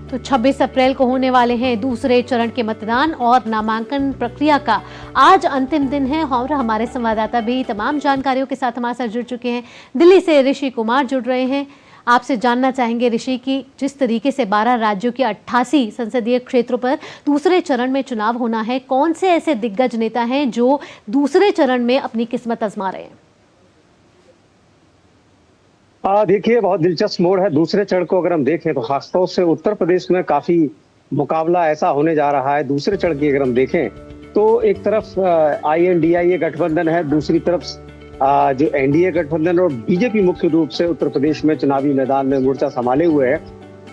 तो 26 अप्रैल को होने वाले हैं दूसरे चरण के मतदान और नामांकन प्रक्रिया का आज अंतिम दिन है। और हमारे संवाददाता भी तमाम जानकारियों के साथ हमारे साथ जुड़ चुके हैं। दिल्ली से ऋषि कुमार जुड़ रहे हैं। आपसे जानना चाहेंगे ऋषि की जिस तरीके से 12 राज्यों के 88 संसदीय क्षेत्रों पर दूसरे चरण में चुनाव होना है, कौन से ऐसे दिग्गज नेता हैं जो दूसरे चरण में अपनी किस्मत आजमा रहे हैं? देखिए, बहुत दिलचस्प मोड़ है। दूसरे चरण को अगर हम देखें तो खासतौर से उत्तर प्रदेश में काफी मुकाबला ऐसा होने जा रहा है। दूसरे चरण की अगर हम देखें तो एक तरफ INDIA गठबंधन है, दूसरी तरफ जो NDA गठबंधन और बीजेपी मुख्य रूप से उत्तर प्रदेश में चुनावी मैदान में मोर्चा संभाले हुए है।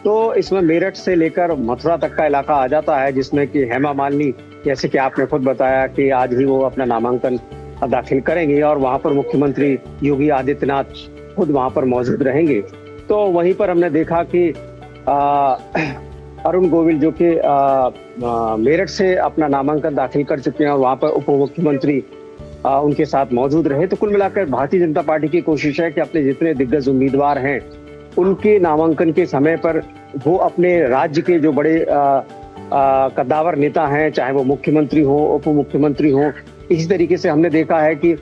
तो इसमें मेरठ से लेकर मथुरा तक का इलाका आ जाता है, जिसमें कि हेमा मालिनी, जैसे कि आपने खुद बताया कि आज ही वो अपना नामांकन दाखिल करेंगे और वहां पर मुख्यमंत्री योगी आदित्यनाथ खुद वहां पर मौजूद रहेंगे। तो वहीं पर हमने देखा कि अरुण गोविल जो कि मेरठ से अपना नामांकन दाखिल कर चुके हैं और वहां पर उप मुख्यमंत्री उनके साथ मौजूद रहे। तो कुल मिलाकर भारतीय जनता पार्टी की कोशिश है कि अपने जितने दिग्गज उम्मीदवार हैं उनके नामांकन के समय पर वो अपने राज्य के जो बड़े कद्दावर नेता हैं, चाहे वो मुख्यमंत्री हो, उप मुख्यमंत्री हो, इसी तरीके से हमने देखा है कि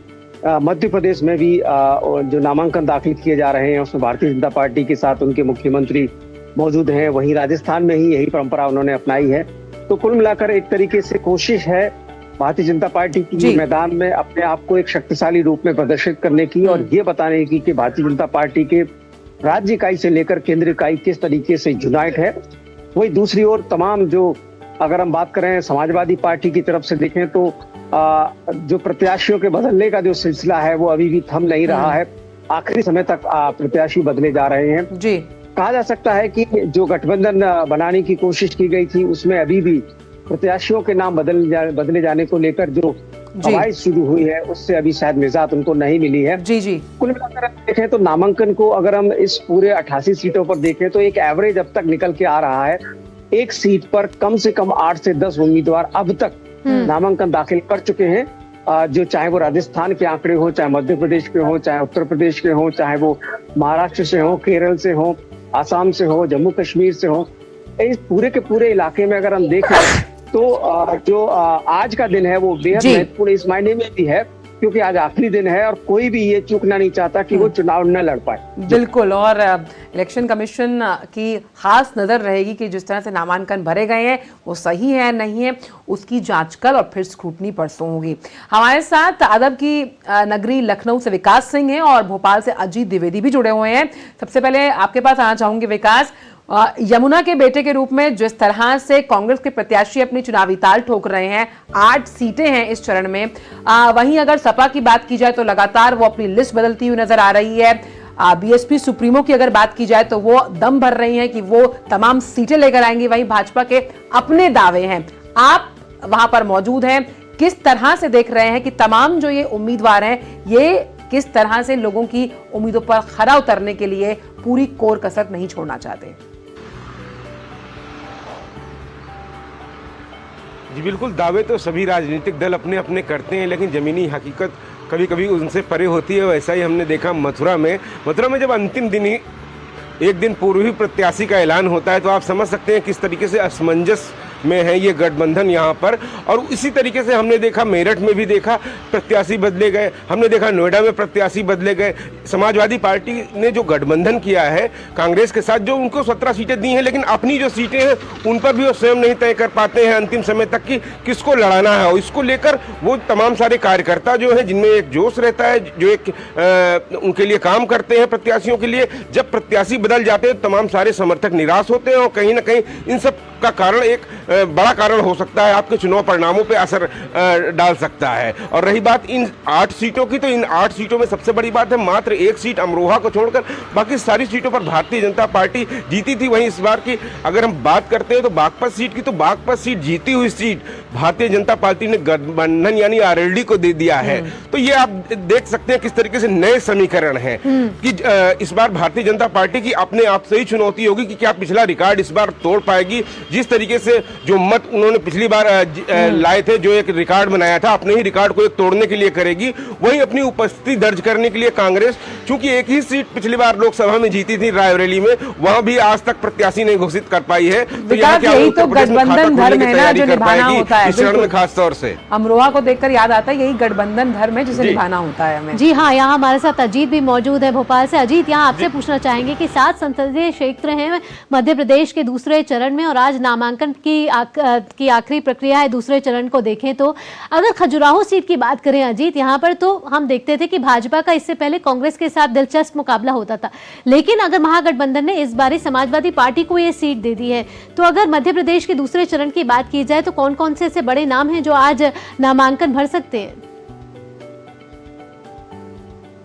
मध्य प्रदेश में भी जो नामांकन दाखिल किए जा रहे हैं उसमें भारतीय जनता पार्टी के साथ उनके मुख्यमंत्री मौजूद हैं। वहीं राजस्थान में ही यही परंपरा उन्होंने अपनाई है। तो कुल मिलाकर एक तरीके से कोशिश है भारतीय जनता पार्टी की मैदान में अपने आप को एक शक्तिशाली रूप में प्रदर्शित करने की और ये बताने की कि भारतीय जनता पार्टी के राज्य इकाई से लेकर केंद्रीय इकाई किस तरीके से यूनाइट है। वही दूसरी ओर तमाम जो अगर हम बात करें समाजवादी पार्टी की तरफ से देखें तो जो प्रत्याशियों के बदलने का जो सिलसिला है वो अभी भी थम नहीं रहा है। आखिरी समय तक प्रत्याशी बदले जा रहे हैं। जी, कहा जा सकता है कि जो गठबंधन बनाने की कोशिश की गई थी उसमें अभी भी प्रत्याशियों के नाम बदले जाने को लेकर जो कवायद शुरू हुई है उससे अभी शायद निजात उनको नहीं मिली है। जी। कुल मिलाकर देखें तो नामांकन को अगर हम इस पूरे 88 सीटों पर देखें तो एक एवरेज अब तक निकल के आ रहा है। एक सीट पर कम से कम 8 से 10 उम्मीदवार अब तक नामांकन दाखिल कर चुके हैं। जो चाहे वो राजस्थान के आंकड़े हो, चाहे मध्य प्रदेश के हो, चाहे उत्तर प्रदेश के हो, चाहे वो महाराष्ट्र से हो, केरल से हो, आसाम से हो, जम्मू कश्मीर से हो, इस पूरे के पूरे इलाके में अगर हम देखें तो जो आज का दिन है वो बेहद महत्वपूर्ण इस मायने में भी है क्योंकि आज आखिरी दिन है और कोई भी ये चूकना नहीं चाहता कि वो चुनाव न लड़ पाए। बिल्कुल, और इलेक्शन कमीशन की खास नजर रहेगी कि जिस तरह से नामांकन भरे गए हैं वो सही है नहीं है, उसकी जांच कल और फिर स्क्रूटनी परसों होगी। हमारे साथ अदब की नगरी लखनऊ से विकास सिंह हैं और भोपाल से अजीत द्विवेदी भी जुड़े हुए हैं। सबसे पहले आपके पास आना चाहूंगी विकास, यमुना के बेटे के रूप में जिस तरह से कांग्रेस के प्रत्याशी अपनी चुनावी ताल ठोक रहे हैं, 8 सीटें हैं इस चरण में, वहीं अगर सपा की बात की जाए तो लगातार वो अपनी लिस्ट बदलती हुई नजर आ रही है। बीएसपी सुप्रीमो की अगर बात की जाए तो वो दम भर रही हैं कि वो तमाम सीटें लेकर आएंगी, वहीं भाजपा के अपने दावे हैं। आप वहां पर मौजूद हैं, किस तरह से देख रहे हैं कि तमाम जो ये उम्मीदवार हैं ये किस तरह से लोगों की उम्मीदों पर खरा उतरने के लिए पूरी कोर कसर नहीं छोड़ना चाहते? जी बिल्कुल, दावे तो सभी राजनीतिक दल अपने अपने करते हैं लेकिन ज़मीनी हकीकत कभी कभी उनसे परे होती है। वैसा ही हमने देखा मथुरा में जब अंतिम दिन ही एक दिन पूर्व ही प्रत्याशी का ऐलान होता है तो आप समझ सकते हैं किस तरीके से असमंजस में है ये गठबंधन यहाँ पर। और इसी तरीके से हमने देखा मेरठ में भी देखा प्रत्याशी बदले गए, हमने देखा नोएडा में प्रत्याशी बदले गए। समाजवादी पार्टी ने जो गठबंधन किया है कांग्रेस के साथ, जो उनको 17 सीटें दी हैं लेकिन अपनी जो सीटें हैं उन पर भी वो स्वयं नहीं तय कर पाते हैं अंतिम समय तक कि किसको लड़ाना है। और इसको लेकर वो तमाम सारे कार्यकर्ता जो है जिनमें एक जोश रहता है, जो एक उनके लिए काम करते हैं प्रत्याशियों के लिए, जब प्रत्याशी बदल जाते हैं तमाम सारे समर्थक निराश होते हैं और कहीं ना कहीं इन सब का कारण एक बड़ा कारण हो सकता है, आपके चुनाव परिणामों पे असर डाल सकता है। और रही बात इन 8 सीटों की, तो इन 8 सीटों में सबसे बड़ी बात है मात्र 1 सीट अमरोहा को छोड़कर बाकी सारी सीटों पर भारतीय जनता पार्टी जीती थी। वहीं इस बार की अगर हम बात करते हैं तो बागपत सीट की, तो बागपत सीट जीती हुई सीट भारतीय जनता पार्टी ने गठबंधन यानी आरएलडी को दे दिया है। तो ये आप देख सकते हैं किस तरीके से नए समीकरण है कि इस बार भारतीय जनता पार्टी की अपने आप से ही चुनौती होगी कि क्या पिछला रिकॉर्ड इस बार तोड़ पाएगी। जिस तरीके से जो मत उन्होंने पिछली बार लाए थे, जो एक रिकॉर्ड बनाया था, अपने ही रिकॉर्ड को एक तोड़ने के लिए करेगी। वहीं अपनी उपस्थिति दर्ज करने के लिए कांग्रेस, चूंकि एक ही सीट पिछली बार लोकसभा में जीती थी रायबरेली में, वहां भी आज तक प्रत्याशी नहीं घोषित कर पाई है। तो यही तो गठबंधन धर्म है ना जो निभाना होता है। इस चरण में खास तौर से अमरोहा को देखकर याद आता है यही गठबंधन धर्म है जिसे निभाना होता है हमें। जी हाँ, यहाँ हमारे साथ अजीत भी मौजूद है भोपाल से। अजीत, यहाँ आपसे पूछना चाहेंगे कि 7 संसदीय क्षेत्र हैं मध्य प्रदेश के दूसरे चरण में और आज नामांकन की आखिरी प्रक्रिया है दूसरे चरण को देखें तो। अगर खजुराहो सीट की बात करें अजीत, यहाँ पर तो हम देखते थे कि भाजपा का इससे पहले कांग्रेस के साथ दिलचस्प मुकाबला होता था, लेकिन अगर महागठबंधन ने इस बार समाजवादी पार्टी को ये सीट दे दी है, तो अगर मध्य प्रदेश के दूसरे चरण की बात की जाए तो कौन कौन से ऐसे बड़े नाम हैं जो आज नामांकन भर सकते हैं?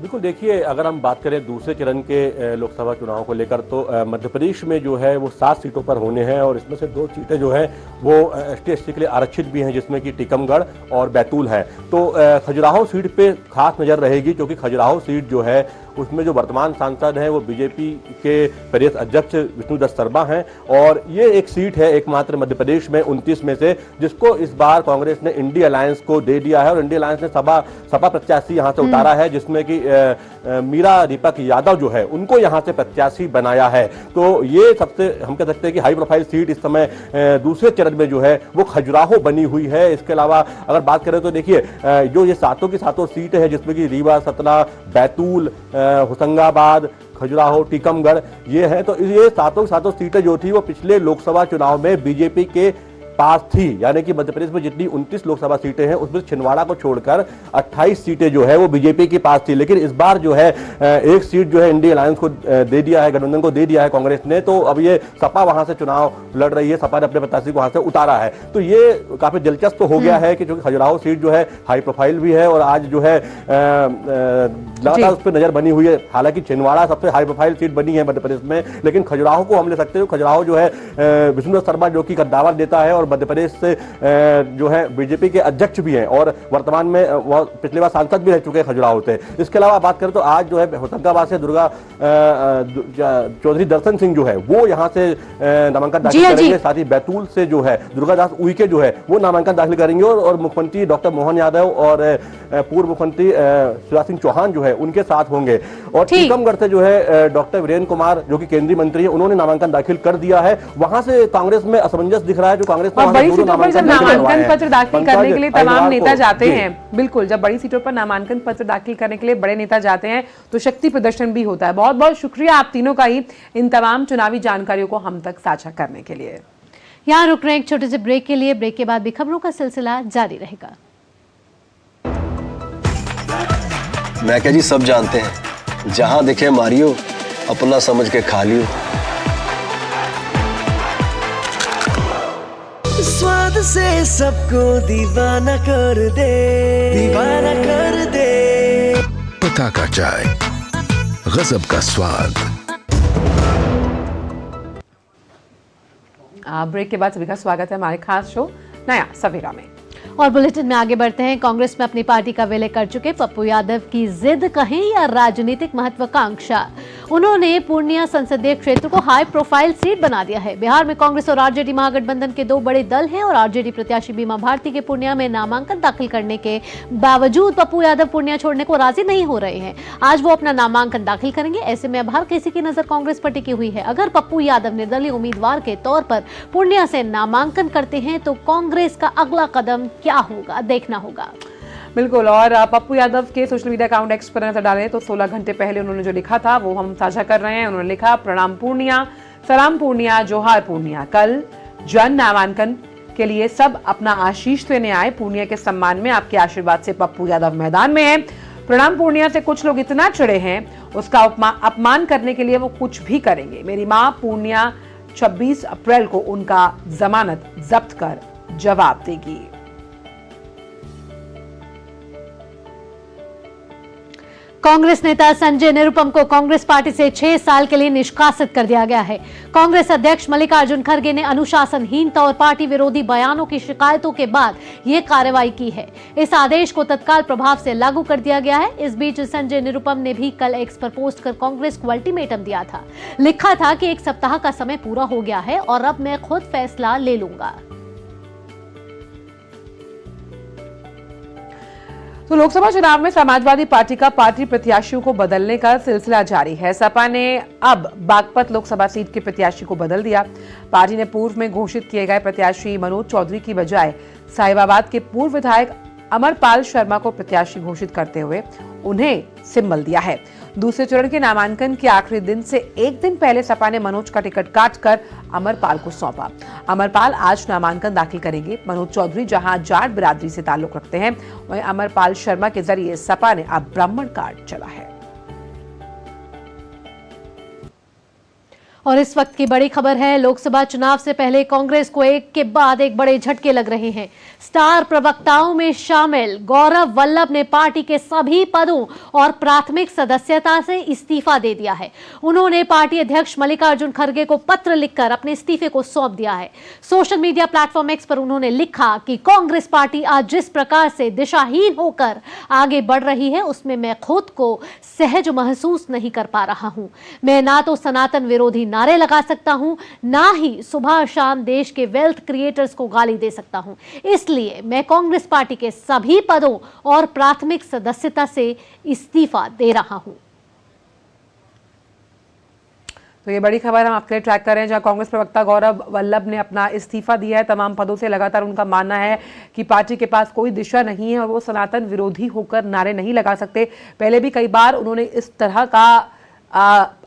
बिल्कुल, देखिए अगर हम बात करें दूसरे चरण के लोकसभा चुनाव को लेकर तो मध्य प्रदेश में जो है वो 7 सीटों पर होने हैं और इसमें से 2 सीटें जो है वो एसटी के लिए आरक्षित भी हैं, जिसमें कि टीकमगढ़ और बैतूल है। तो खजुराहो सीट पे खास नज़र रहेगी क्योंकि खजुराहो सीट जो है उसमें जो वर्तमान सांसद हैं वो बीजेपी के प्रदेश अध्यक्ष विष्णुदत्त शर्मा हैं और ये एक सीट है एकमात्र मध्य प्रदेश में 29 में से जिसको इस बार कांग्रेस ने इंडिया अलायंस को दे दिया है और इंडिया अलायंस ने सपा प्रत्याशी यहाँ से उतारा है, जिसमें कि मीरा दीपक यादव जो है उनको यहां से प्रत्याशी बनाया है। तो ये सबसे हम कह सकते हैं कि हाई प्रोफाइल सीट इस समय दूसरे चरण में जो है वो खजुराहो बनी हुई है। इसके अलावा अगर बात करें तो देखिए जो ये सातों की सातों सीट है जिसमें कि रीवा, सतना, बैतूल, होशंगाबाद, खजुराहो, टीकमगढ़ ये है, तो ये सातों सीटें जो थी वो पिछले लोकसभा चुनाव में बीजेपी के पास थी। यानी कि मध्य प्रदेश में जितनी 29 लोकसभा सीटें हैं उसमें छिंदवाड़ा को छोड़कर 28 सीटें जो है वो बीजेपी के पास थी। लेकिन इस बार जो है एक सीट जो है इंडिया अलायंस को दे दिया है, गठबंधन को दे दिया है कांग्रेस ने। तो अब ये सपा वहां से चुनाव लड़ रही है, सपा ने अपने प्रत्याशी को वहां से उतारा है। तो ये काफी दिलचस्प हो गया है कि जो खजुराहो सीट जो है हाई प्रोफाइल भी है और आज जो है लगातार उस पर नजर बनी हुई है। हालांकि छिंदवाड़ा सबसे हाई प्रोफाइल सीट बनी है मध्य प्रदेश में, लेकिन खजुराहो को हम ले सकते हो। खजुराहो जो है विष्णु शर्मा जो कि कद्दावर नेता है और मध्य प्रदेश से जो है बीजेपी के अध्यक्ष भी हैं और वर्तमान में वह पिछली बार सांसद भी रह चुके हैं खजुराहो से। इसके अलावा बात करें तो आज जो है होशंगाबाद से दुर्गा चौधरी दर्शन सिंह जो है वो यहाँ से नामांकन दाखिल करेंगे। साथ ही बैतूल से जो है दुर्गादास उइके जो है वो नामांकन दाखिल करेंगे और मुख्यमंत्री डॉक्टर मोहन यादव और पूर्व मुख्यमंत्री शिवराज सिंह चौहान जो है उनके साथ होंगे। और टीकमगढ़ से जो है डॉक्टर वीरेंद्र कुमार जो कि केंद्रीय मंत्री है उन्होंने नामांकन दाखिल कर दिया है। वहां से कांग्रेस में असमंजस दिख रहा है। जो कांग्रेस बड़ी सीटों पर जब नामांकन पत्र दाखिल करने के लिए तमाम नेता जाते हैं, बिल्कुल जब बड़ी सीटों पर नामांकन पत्र दाखिल करने के लिए बड़े नेता जाते हैं तो शक्ति प्रदर्शन भी होता है। बहुत बहुत शुक्रिया आप तीनों का ही इन तमाम चुनावी जानकारियों को हम तक साझा करने के लिए। यहाँ रुक रहे हैं एक छोटे से ब्रेक के लिए। ब्रेक के बाद भी खबरों का सिलसिला जारी रहेगा। मैं क्या जी सब जानते हैं, जहां दिखे मारियो अपना समझ के खा लियो। स्वाद से सबको दीवाना कर दे, दीवाना कर दे। पता का चाय, गजब का स्वाद। ब्रेक के बाद सभी का स्वागत है हमारे खास शो नया सवेरा में। और बुलेटिन में आगे बढ़ते हैं। कांग्रेस में अपनी पार्टी का विलय कर चुके पप्पू यादव की जिद कहें या राजनीतिक महत्वाकांक्षा, उन्होंने पूर्णिया संसदीय क्षेत्र को हाई प्रोफाइल सीट बना दिया है। बिहार में कांग्रेस और आरजेडी महागठबंधन के दो बड़े दल हैं और आरजेडी प्रत्याशी बीमा भारती के पूर्णिया में नामांकन दाखिल करने के बावजूद पप्पू यादव पूर्णिया छोड़ने को राजी नहीं हो रहे हैं। आज वो अपना नामांकन दाखिल करेंगे। ऐसे में अब हर किसी की नजर कांग्रेस पर टिकी हुई है। अगर पप्पू यादव निर्दलीय उम्मीदवार के तौर पर पूर्णिया से नामांकन करते हैं तो कांग्रेस का अगला कदम क्या होगा, देखना होगा। बिल्कुल। और पप्पू यादव के सोशल मीडिया अकाउंट एक्स पर नजर डालें तो 16 घंटे पहले उन्होंने जो लिखा था वो हम साझा कर रहे हैं। उन्होंने लिखा, प्रणाम पूर्णिया, सलाम पूर्णिया, जोहार पूर्णिया। कल जन नामांकन के लिए सब अपना आशीष देने आए। पूर्णिया के सम्मान में आपके आशीर्वाद से पप्पू यादव मैदान में है। प्रणाम पूर्णिया से कुछ लोग इतना चिढ़े हैं उसका अपमान करने के लिए वो कुछ भी करेंगे। मेरी मां पूर्णिया 26 अप्रैल को उनका जमानत जब्त कर जवाब देगी। कांग्रेस नेता संजय निरुपम को कांग्रेस पार्टी से 6 साल के लिए निष्कासित कर दिया गया है। कांग्रेस अध्यक्ष मल्लिकार्जुन खड़गे ने अनुशासनहीनता और पार्टी विरोधी बयानों की शिकायतों के बाद यह कार्रवाई की है। इस आदेश को तत्काल प्रभाव से लागू कर दिया गया है। इस बीच संजय निरुपम ने भी कल एक्स पर पोस्ट कर कांग्रेस को अल्टीमेटम दिया था। लिखा था कि 1 सप्ताह का समय पूरा हो गया है और अब मैं खुद फैसला ले लूंगा। तो लोकसभा चुनाव में समाजवादी पार्टी का पार्टी प्रत्याशियों को बदलने का सिलसिला जारी है। सपा ने अब बागपत लोकसभा सीट के प्रत्याशी को बदल दिया। पार्टी ने पूर्व में घोषित किए गए प्रत्याशी मनोज चौधरी की बजाय साहिबाबाद के पूर्व विधायक अमरपाल शर्मा को प्रत्याशी घोषित करते हुए उन्हें सिंबल दिया है। दूसरे चरण के नामांकन के आखिरी दिन से एक दिन पहले सपा ने मनोज का टिकट काटकर अमरपाल को सौंपा। अमरपाल आज नामांकन दाखिल करेंगे। मनोज चौधरी जहां जाट बिरादरी से ताल्लुक रखते हैं, वहीं अमरपाल शर्मा के जरिए सपा ने अब ब्राह्मण कार्ड चला है। और इस वक्त की बड़ी खबर है, लोकसभा चुनाव से पहले कांग्रेस को एक के बाद एक बड़े झटके लग रहे हैं। स्टार प्रवक्ताओं में शामिल गौरव वल्लभ ने पार्टी के सभी पदों और प्राथमिक सदस्यता से इस्तीफा दे दिया है। उन्होंने पार्टी अध्यक्ष मल्लिकार्जुन खड़गे को पत्र लिखकर अपने इस्तीफे को सौंप दिया है। सोशल मीडिया प्लेटफॉर्म एक्स पर उन्होंने लिखा कि कांग्रेस पार्टी आज जिस प्रकार से दिशाहीन होकर आगे बढ़ रही है उसमें मैं खुद को सहज महसूस नहीं कर पा रहा हूं। मैं ना तो सनातन विरोधी नारे लगा सकता हूं, ना ही सुबह शाम देश के वेल्थ क्रिएटर्स को गाली दे सकता हूं। इसलिए मैं कांग्रेस पार्टी के सभी पदों और प्राथमिक सदस्यता से इस्तीफा दे रहा हूं। तो ये बड़ी खबर हम आपके लिए ट्रैक कर रहे हैं, जहां कांग्रेस प्रवक्ता गौरव वल्लभ ने अपना इस्तीफा दिया है तमाम पदों से। लगातार उनका मानना है कि पार्टी के पास कोई दिशा नहीं है और वो सनातन विरोधी होकर नारे नहीं लगा सकते। पहले भी कई बार उन्होंने इस तरह का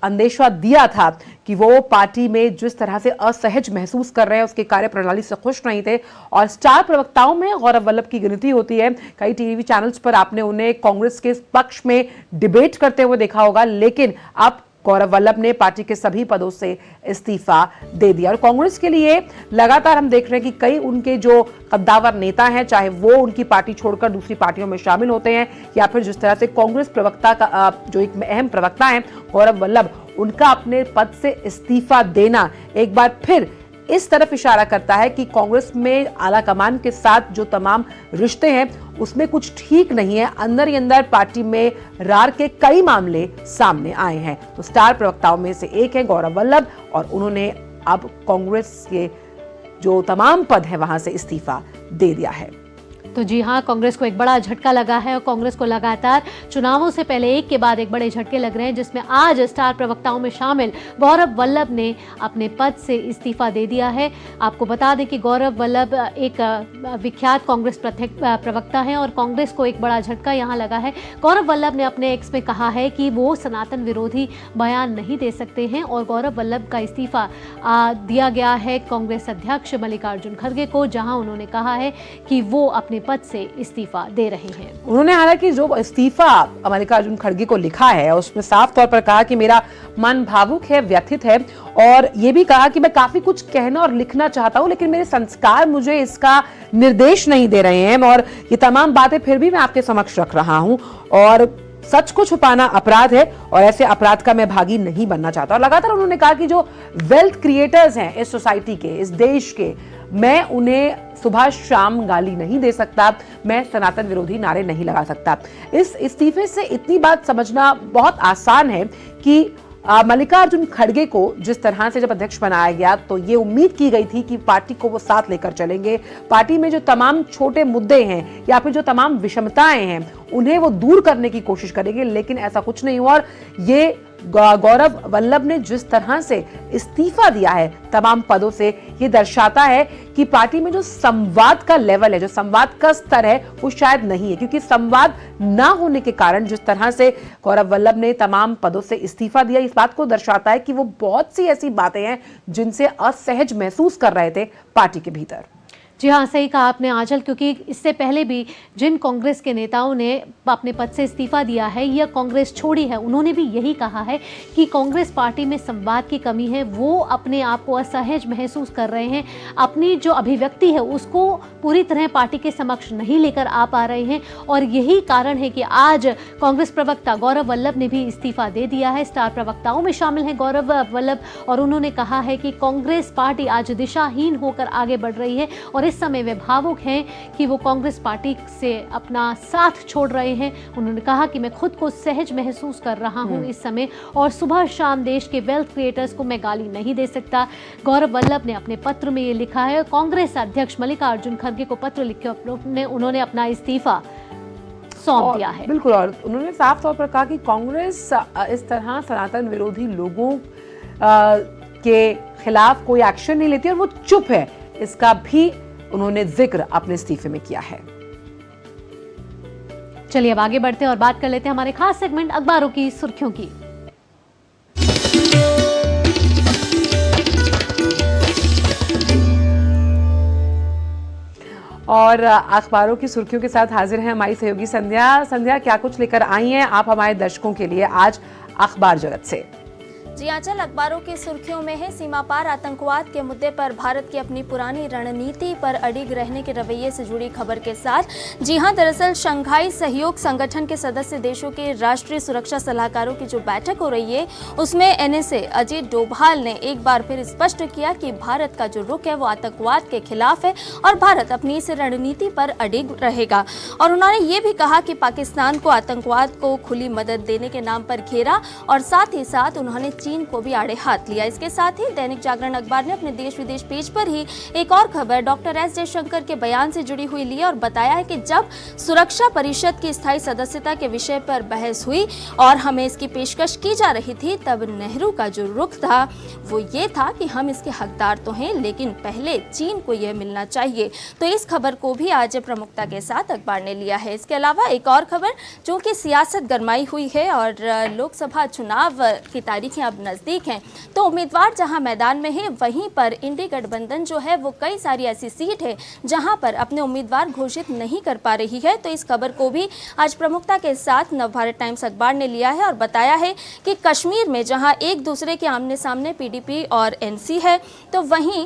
अंदेशा दिया था कि वो पार्टी में जिस तरह से असहज महसूस कर रहे हैं, उसकी कार्यप्रणाली से खुश नहीं थे। और स्टार प्रवक्ताओं में गौरव वल्लभ की गिनती होती है। कई टीवी चैनल्स पर आपने उन्हें कांग्रेस के पक्ष में डिबेट करते हुए देखा होगा, लेकिन अब गौरव वल्लभ ने पार्टी के सभी पदों से इस्तीफा दे दिया। और कांग्रेस के लिए लगातार हम देख रहे हैं कि कई उनके जो कद्दावर नेता हैं, चाहे वो उनकी पार्टी छोड़कर दूसरी पार्टियों में शामिल होते हैं या फिर जिस तरह से कांग्रेस प्रवक्ता का जो एक अहम प्रवक्ता हैं गौरव वल्लभ, उनका अपने पद से इस्तीफा देना एक बार फिर इस तरफ इशारा करता है कि कांग्रेस में आला कमान के साथ जो तमाम रिश्ते हैं उसमें कुछ ठीक नहीं है। अंदर ही अंदर पार्टी में रार के कई मामले सामने आए हैं। तो स्टार प्रवक्ताओं में से एक है गौरव वल्लभ और उन्होंने अब कांग्रेस के जो तमाम पद हैं वहां से इस्तीफा दे दिया है। तो जी हां, कांग्रेस को एक बड़ा झटका लगा है और कांग्रेस को लगातार चुनावों से पहले एक के बाद एक बड़े झटके लग रहे हैं, जिसमें आज स्टार प्रवक्ताओं में शामिल गौरव वल्लभ ने अपने पद से इस्तीफा दे दिया है। आपको बता दें कि गौरव वल्लभ एक विख्यात कांग्रेस प्रवक्ता हैं और कांग्रेस को एक बड़ा झटका यहां लगा है। गौरव वल्लभ ने अपने एक्स में कहा है कि वो सनातन विरोधी बयान नहीं दे सकते हैं और गौरव वल्लभ का इस्तीफा दिया गया है कांग्रेस अध्यक्ष मल्लिकार्जुन खड़गे को, जहां उन्होंने कहा है कि वो अपने पद से इस्तीफा दे रहे हैं। उन्होंने हालांकि जो इस्तीफा मल्लिकार्जुन खड़गे को लिखा है उसमें साफ तौर पर कहा कि मेरा मन भावुक है, व्यथित है और ये भी कहा कि मैं काफी कुछ कहना और लिखना चाहता हूं लेकिन मेरे संस्कार मुझे इसका निर्देश नहीं दे रहे हैं और ये तमाम बातें फिर भी मैं आपके समक्ष रख रहा हूं और सच को छुपाना अपराध है और ऐसे अपराध का मैं भागी नहीं बनना चाहता। और लगातार उन्होंने कहा कि जो वेल्थ क्रिएटर्स हैं इस सोसाइटी के, इस देश के, मैं उन्हें सुबह शाम गाली नहीं दे सकता, मैं सनातन विरोधी नारे नहीं लगा सकता। इस इस्तीफे से इतनी बात समझना बहुत आसान है कि मल्लिकार्जुन खड़गे को जिस तरह से जब अध्यक्ष बनाया गया तो ये उम्मीद की गई थी कि पार्टी को वो साथ लेकर चलेंगे, पार्टी में जो तमाम छोटे मुद्दे हैं या फिर जो तमाम विषमताएं हैं उन्हें वो दूर करने की कोशिश करेंगे, लेकिन ऐसा कुछ नहीं हुआ। और ये गौरव वल्लभ ने जिस तरह से इस्तीफा दिया है तमाम पदों से, ये दर्शाता है कि पार्टी में जो संवाद का लेवल है, जो संवाद का स्तर है वो शायद नहीं है, क्योंकि संवाद ना होने के कारण जिस तरह से गौरव वल्लभ ने तमाम पदों से इस्तीफा दिया, इस बात को दर्शाता है कि वो बहुत सी ऐसी बातें हैं जिनसे असहज महसूस कर रहे थे पार्टी के भीतर। जी हाँ, सही कहा आपने आंचल, क्योंकि इससे पहले भी जिन कांग्रेस के नेताओं ने अपने पद से इस्तीफा दिया है या कांग्रेस छोड़ी है, उन्होंने भी यही कहा है कि कांग्रेस पार्टी में संवाद की कमी है, वो अपने आप को असहज महसूस कर रहे हैं, अपनी जो अभिव्यक्ति है उसको पूरी तरह पार्टी के समक्ष नहीं लेकर आ पा रहे हैं और यही कारण है कि आज कांग्रेस प्रवक्ता गौरव वल्लभ ने भी इस्तीफा दे दिया है। स्टार प्रवक्ताओं में शामिल हैं गौरव वल्लभ और उन्होंने कहा है कि कांग्रेस पार्टी आज दिशाहीन होकर आगे बढ़ रही है और इस समय वे भावुक हैं कि वो कांग्रेस पार्टी से अपना साथ छोड़ रहे हैं। उन्होंने कहा कि मैं खुद को सहज महसूस कर रहा हूं इस समय और सुबह शाम देश के वेल्थ क्रिएटर्स को मैं गाली नहीं दे सकता। गौरव वल्लभ ने अपने पत्र में ये लिखा है। कांग्रेस अध्यक्ष मल्लिकार्जुन खड़गे को पत्र लिखकर उन्होंने अपना इस्तीफा सौंप दिया है। बिल्कुल, और उन्होंने साफ तौर पर कहा कि कांग्रेस इस तरह सनातन विरोधी लोगों के खिलाफ कोई एक्शन नहीं लेती और वो चुप है, इसका भी उन्होंने जिक्र अपने इस्तीफे में किया है। चलिए अब आगे बढ़ते हैं और बात कर लेते हैं हमारे खास सेगमेंट अखबारों की सुर्खियों की। और अखबारों की सुर्खियों के साथ हाजिर हैं हमारी सहयोगी संध्या। संध्या, क्या कुछ लेकर आई हैं आप हमारे दर्शकों के लिए आज अखबार जगत से? जी आंचल, अखबारों की सुर्खियों में है सीमा पार आतंकवाद के मुद्दे पर भारत की अपनी पुरानी रणनीति पर अडिग रहने के रवैये से जुड़ी खबर के साथ। जी हां, दरअसल शंघाई सहयोग संगठन के सदस्य देशों के राष्ट्रीय सुरक्षा सलाहकारों की जो बैठक हो रही है उसमें एनएसए अजीत डोभाल ने एक बार फिर स्पष्ट किया कि भारत का जो रुख है वो आतंकवाद के खिलाफ है और भारत अपनी इस रणनीति पर अडिग रहेगा। और उन्होंने ये भी कहा कि पाकिस्तान को आतंकवाद को खुली मदद देने के नाम पर घेरा और साथ ही साथ उन्होंने चीन को भी आड़े हाथ लिया। इसके साथ ही दैनिक जागरण अखबार ने अपने देश विदेश पेज पर ही एक और खबर डॉक्टर एस जयशंकर के बयान से जुड़ी हुई ली है और बताया है कि जब सुरक्षा परिषद की स्थायी सदस्यता के विषय पर बहस हुई और हमें इसकी पेशकश की जा रही थी, तब नेहरू का जो रुख था वो ये था कि हम इसके हकदार तो हैं, लेकिन पहले चीन को यह मिलना चाहिए। तो इस खबर को भी आज प्रमुखता के साथ अखबार ने लिया है। इसके अलावा एक और खबर, जो कि सियासत गरमाई हुई है और लोकसभा चुनाव की तारीखें अब नजदीक हैं, तो उम्मीदवार जहां मैदान में है वहीं पर इंडी गठबंधन जो है वो कई सारी ऐसी सीट है जहां पर अपने उम्मीदवार घोषित नहीं कर पा रही है। तो इस खबर को भी आज प्रमुखता के साथ नवभारत टाइम्स अखबार ने लिया है और बताया है कि कश्मीर में जहां एक दूसरे के आमने सामने पीडीपी और एनसी है, तो वहीं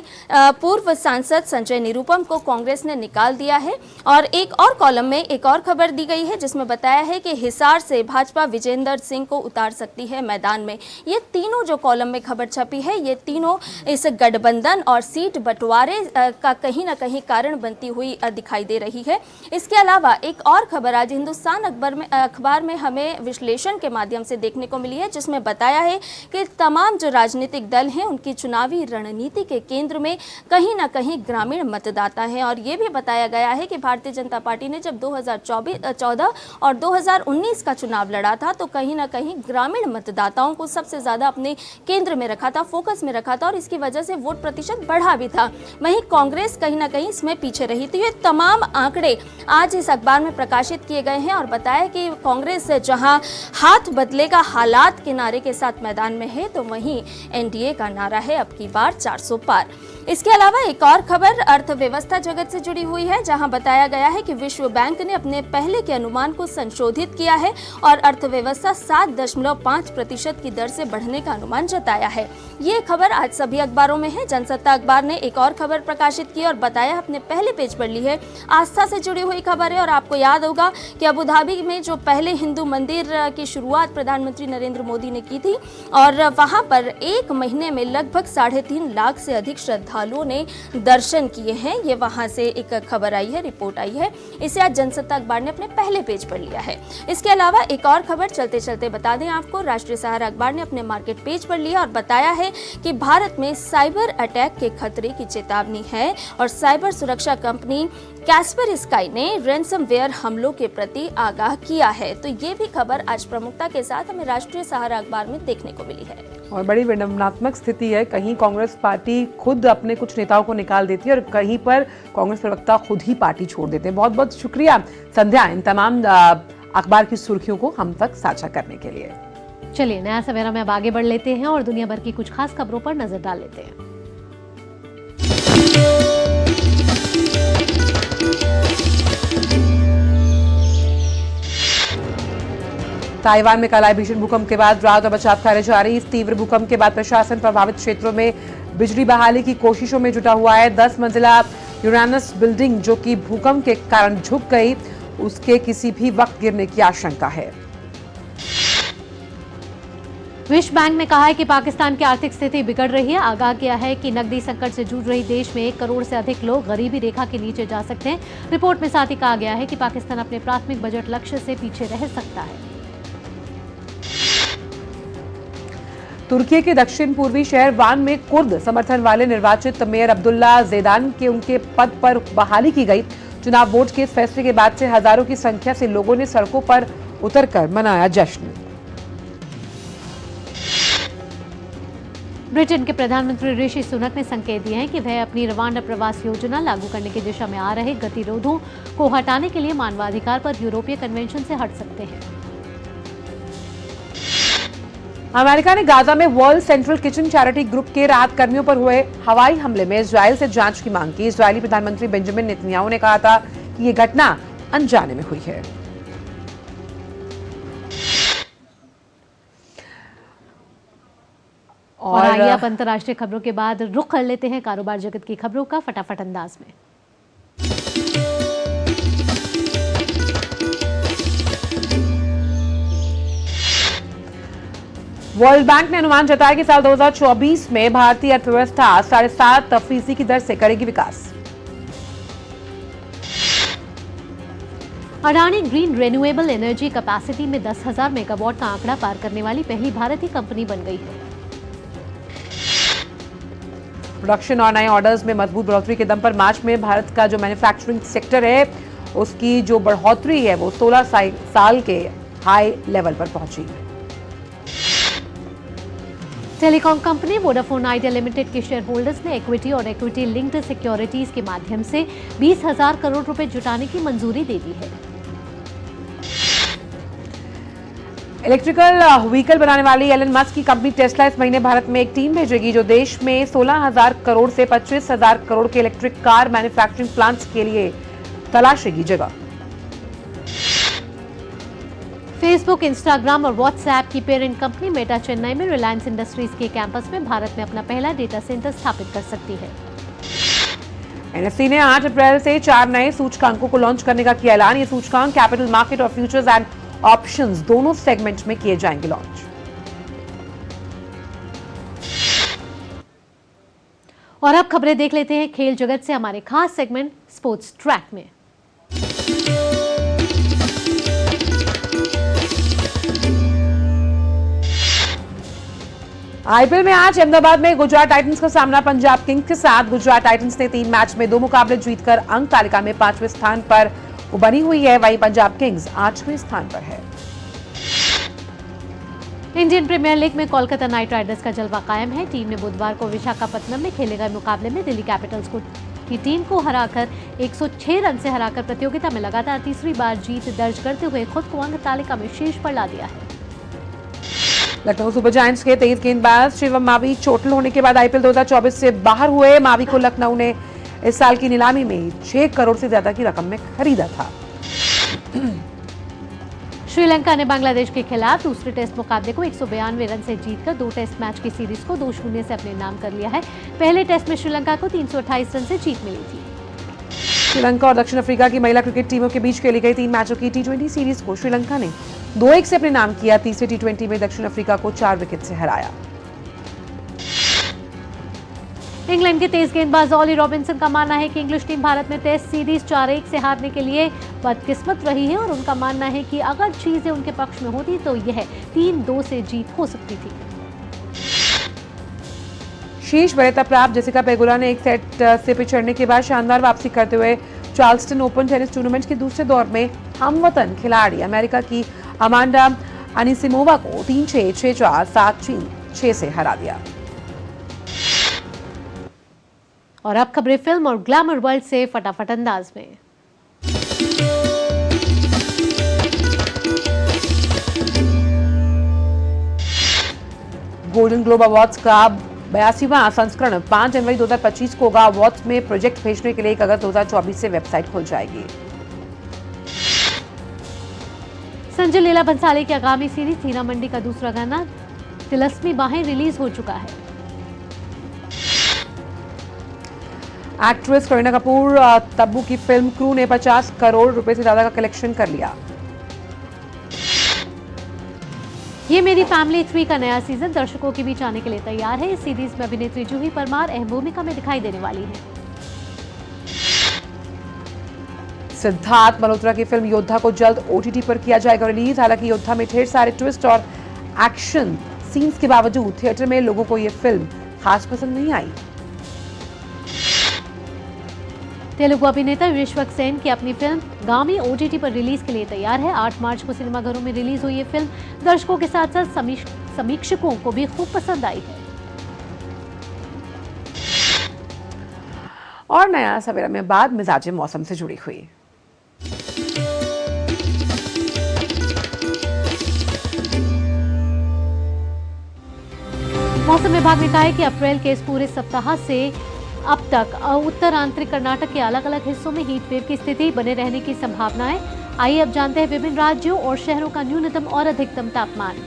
पूर्व सांसद संजय निरुपम को कांग्रेस ने निकाल दिया है। और एक और कॉलम में एक और खबर दी गई है जिसमें बताया है कि हिसार से भाजपा विजेंद्र सिंह को उतार सकती है मैदान में। ये तीनों जो कॉलम में खबर छपी है, ये तीनों इस गठबंधन और सीट बंटवारे का कहीं ना कहीं कारण बनती हुई दिखाई दे रही है। इसके अलावा एक और खबर आज हिंदुस्तान अखबार में हमें विश्लेषण के माध्यम से देखने को मिली है, जिसमें बताया है कि तमाम जो राजनीतिक दल हैं उनकी चुनावी रणनीति के केंद्र में कहीं ना कहीं ग्रामीण मतदाता हैं। और ये भी बताया गया है कि भारतीय जनता पार्टी ने जब 2014 और 2019 का चुनाव लड़ा था, तो कहीं ना कहीं ग्रामीण मतदाताओं को सबसे ज़्यादा अपने केंद्र में रखा था, फोकस में रखा था और इसकी वजह से वोट प्रतिशत बढ़ा भी था। वहीं कांग्रेस कहीं ना कहीं इसमें पीछे रही थी। ये तमाम आंकड़े आज इस अखबार में प्रकाशित किए गए हैं और बताया कि कांग्रेस जहां हाथ बदलेगा हालात के नारे के साथ मैदान में है, तो वहीं एनडीए का नारा है अब की बार 400 पार। इसके अलावा एक और खबर अर्थव्यवस्था जगत से जुड़ी हुई है, जहां बताया गया है कि विश्व बैंक ने अपने पहले के अनुमान को संशोधित किया है और अर्थव्यवस्था 7.5% की दर से बढ़ने का अनुमान जताया है। ये खबर आज सभी अखबारों में है। जनसत्ता अखबार ने एक और खबर प्रकाशित की और बताया अपने पहले पेज पर ली है। आस्था से जुड़ी हुई खबर है और आपको याद होगा कि अबू धाबी में जो पहले हिंदू मंदिर की शुरुआत प्रधानमंत्री नरेंद्र मोदी ने की थी और वहां पर एक महीने में लगभग 3.5 लाख से अधिक श्रद्धालुओं ने दर्शन किए हैं। ये वहां से एक खबर आई है, रिपोर्ट आई है। इसे आज जनसत्ता अखबार ने अपने पहले पेज पर लिया है। इसके अलावा एक और खबर चलते चलते बता दें आपको, राष्ट्रीय सहारा अखबार ने अपने मार्केट पेज पर लिया और बताया है कि भारत में साइबर अटैक के खतरे की चेतावनी है और साइबर सुरक्षा कंपनी कैस्पर स्काई ने रैंसमवेयर हमलों के प्रति आगाह किया है। तो ये भी खबर आज प्रमुखता के साथ हमें राष्ट्रीय सहारा अखबार में देखने को मिली है। और बड़ी विडंबनात्मक स्थिति है, कहीं कांग्रेस पार्टी खुद अपने कुछ नेताओं को निकाल देती है और कहीं पर कांग्रेस प्रवक्ता खुद ही पार्टी छोड़ देते हैं। बहुत बहुत शुक्रिया संध्या इन तमाम अखबार की सुर्खियों को हम तक साझा करने के लिए। चलिए नया सवेरा में अब आगे बढ़ लेते हैं और दुनिया भर की कुछ खास खबरों पर नजर डाल लेते हैं। ताइवान में कल आए भीषण भूकंप के बाद राहत और बचाव कार्य जारी। इस तीव्र भूकंप के बाद प्रशासन प्रभावित क्षेत्रों में बिजली बहाली की कोशिशों में जुटा हुआ है। 10 मंजिला यूरानस बिल्डिंग जो कि भूकंप के कारण झुक गई, उसके किसी भी वक्त गिरने की आशंका है। विश्व बैंक ने कहा है कि पाकिस्तान की आर्थिक स्थिति बिगड़ रही है। आगाह किया है कि नकदी संकट से जूझ रही देश में 1 करोड़ से अधिक लोग गरीबी रेखा के नीचे जा सकते हैं। रिपोर्ट में साथ ही कहा गया है कि पाकिस्तान अपने प्राथमिक बजट लक्ष्य से पीछे रह सकता है। तुर्की के दक्षिण पूर्वी शहर वान में कुर्द समर्थन वाले निर्वाचित मेयर अब्दुल्ला जेदान के उनके पद पर बहाली की गई। चुनाव बोर्ड के इस फैसले के बाद से हजारों की संख्या से लोगों ने सड़कों पर उतरकर मनाया जश्न। ब्रिटेन के प्रधानमंत्री ऋषि सुनक ने संकेत दिए हैं कि वह अपनी रवांडा प्रवास योजना लागू करने की दिशा में आ रहे गतिरोधों को हटाने के लिए मानवाधिकार पर यूरोपीय कन्वेंशन से हट सकते हैं। अमेरिका ने गाजा में world central kitchen charity group के राहत कर्मियों पर हुए हवाई हमले में इजराइल से जांच की मांग की। इजरायली प्रधानमंत्री बेंजामिन नेतन्याहू ने कहा था कि ये घटना अनजाने में हुई है। और आइए अब अंतर्राष्ट्रीय खबरों के बाद रुख कर लेते हैं कारोबार जगत की खबरों का फटाफट अंदाज में। वर्ल्ड बैंक ने अनुमान जताया कि साल 2024 में भारतीय अर्थव्यवस्था 7.5% की दर से करेगी विकास। Adani green renewable energy capacity में 10,000 मेगावाट का आंकड़ा पार करने वाली पहली भारतीय कंपनी बन गई है। प्रोडक्शन और नए ऑर्डर्स में मजबूत बढ़ोतरी के दम पर मार्च में भारत का जो मैन्युफैक्चरिंग सेक्टर है उसकी जो बढ़ोतरी है वो 16 साल के हाई लेवल पर पहुंची। Telecom company Vodafone idea limited के शेयर होल्डर्स ने इक्विटी और इक्विटी लिंक्ड सिक्योरिटीज के माध्यम से 20,000 करोड़ रुपए जुटाने की मंजूरी दे दी है। इलेक्ट्रिकल व्हीकल बनाने वाली एलन मस्क की कंपनी टेस्ला इस महीने भारत में एक टीम भेजेगी जो देश में 16,000 करोड़ से 25,000 करोड़ के इलेक्ट्रिक कार मैन्युफैक्चरिंग प्लांट्स के लिए तलाशेगी जगह। फेसबुक, इंस्टाग्राम और व्हाट्सएप की पेरेंट कंपनी मेटा चेन्नई में रिलायंस इंडस्ट्रीज के कैंपस में भारत में अपना पहला डेटा सेंटर स्थापित कर सकती है। एनएसई ने 8 अप्रैल से 4 नए सूचकांकों को लॉन्च करने का किया ऐलान। ये सूचकांक कैपिटल मार्केट और फ्यूचर्स एंड ऑप्शंस दोनों सेगमेंट में किए जाएंगे लॉन्च। और अब खबरें देख लेते हैं खेल जगत से हमारे खास सेगमेंट स्पोर्ट्स ट्रैक में। आईपीएल में आज अहमदाबाद में गुजरात टाइटंस का सामना पंजाब किंग्स के साथ। गुजरात टाइटंस ने 3 मैच में 2 मुकाबले जीतकर अंक तालिका में 5वें स्थान पर वो बनी हुई है, वहीं पंजाब किंग्स 8वें स्थान पर है। इंडियन प्रीमियर लीग में कोलकाता नाइट राइडर्स का जलवा कायम है। टीम ने बुधवार को विशाखापत्तनम में खेले गए मुकाबले में दिल्ली कैपिटल्स की टीम को हराकर 106 रन से हराकर प्रतियोगिता में लगातार तीसरी बार जीत दर्ज करते हुए खुद को अंक तालिका में शीर्ष पर ला दिया है। लखनऊ सुपर जायंट्स के तेज गेंदबाज शिवम मावी चोटिल होने के बाद आईपीएल 2024 से बाहर हुए। मावी को लखनऊ ने इस साल की नीलामी में 6 करोड़ से ज्यादा की रकम में खरीदा था। श्रीलंका ने बांग्लादेश के खिलाफ दूसरे टेस्ट मुकाबले को 192 रन से जीतकर 2 टेस्ट मैच की सीरीज को 2-0 से अपने नाम कर लिया है। पहले टेस्ट में श्रीलंका को 328 रन से जीत मिली थी। श्रीलंका और दक्षिण अफ्रीका की महिला क्रिकेट टीमों के बीच खेली गई 3 मैचों की टी20 सीरीज को श्रीलंका ने 2-1 से अपने नाम किया। तीसरे टी20 में दक्षिण अफ्रीका को 4 विकेट से हराया। इंग्लैंड के तेज गेंदबाज ऑली रॉबिन्सन का मानना है कि इंग्लिश टीम भारत में टेस्ट सीरीज 4-1 से हारने के लिए बदकिस्मत रही है और उनका मानना है कि अगर चीजें उनके पक्ष में होती तो यह 3-2 से जीत हो सकती थी। शीर्ष वरीयता प्राप्त जेसिका पेगुला ने एक सेट से पिछड़ने के बाद शानदार वापसी करते हुए चार्ल्सटन ओपन टेनिस टूर्नामेंट के दूसरे दौर में हमवतन खिलाड़ी अमेरिका की अमांडा अनिसिमोवा को 3-6, 6-4, 7-3, 6 से हरा दिया। और अब खबरें फिल्म और ग्लैमर वर्ल्ड से फटाफट अंदाज में। गोल्डन ग्लोब अवार्ड्स का 82वां संस्करण 5 जनवरी 2025 को होगा। अवार्ड्स में प्रोजेक्ट भेजने के लिए 1 अगस्त 2024 से वेबसाइट खुल जाएगी। संजय लीला बंसाली की आगामी सीरीज हीरा मंडी का दूसरा गाना तिलस्मी बाहें रिलीज हो चुका है। एक्ट्रेस करीना कपूर तब्बू की फिल्म क्रू ने 50 करोड़ रुपए से ज्यादा का कलेक्शन कर लिया। ये मेरी फैमिली 3 का नया सीजन दर्शकों के बीच आने के लिए तैयार है। इस सीरीज में अभिनेत्री जूही परमार अहम भूमिका में दिखाई देने वाली है। सिद्धार्थ मल्होत्रा की फिल्म योद्धा को जल्द ओटीटी पर किया जाएगा रिलीज। हालांकि योद्धा में ढेर सारे ट्विस्ट और एक्शन सीन्स के बावजूद थिएटर में लोगों को यह फिल्म खास पसंद नहीं आई। तेलुगु अभिनेता विश्वक सेन की अपनी फिल्म गामी ओटीटी पर रिलीज के लिए तैयार है। 8 मार्च को सिनेमाघरों में रिलीज हुई ये फिल्म दर्शकों के साथ साथ समीक्षकों को भी खूब पसंद आई है। और नया सवेरा में बाद मिजाज मौसम से जुड़ी हुई। मौसम विभाग ने कहा है कि अप्रैल के इस पूरे सप्ताह से अब तक उत्तर आंतरिक कर्नाटक के अलग अलग हिस्सों में हीट वेव की स्थिति बने रहने की संभावना है। आइए अब जानते हैं विभिन्न राज्यों और शहरों का न्यूनतम और अधिकतम तापमान।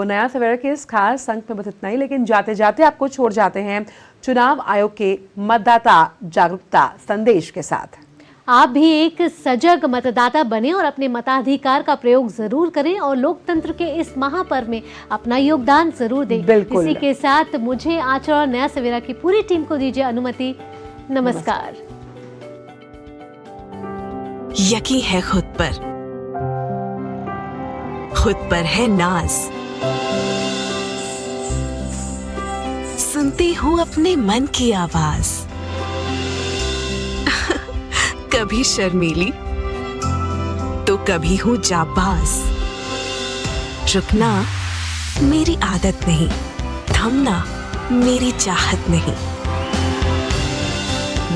तो नया सवेरा के इस खास अंक में बस इतना ही, लेकिन जाते जाते आपको छोड़ जाते हैं चुनाव आयोग के मतदाता जागरूकता संदेश के साथ। आप भी एक सजग मतदाता बने और अपने मताधिकार का प्रयोग जरूर करें और लोकतंत्र के इस महापर्व में अपना योगदान जरूर दें। बिल्कुल। इसी के साथ मुझे, आंचल और नया सवेरा की पूरी टीम को दीजिए अनुमति। नमस्कार। यकीन है खुद पर है नाज, सुनती हूँ अपने मन की आवाज, कभी शर्मीली तो कभी हूँ जाबाज, रुकना मेरी आदत नहीं, थमना मेरी चाहत नहीं,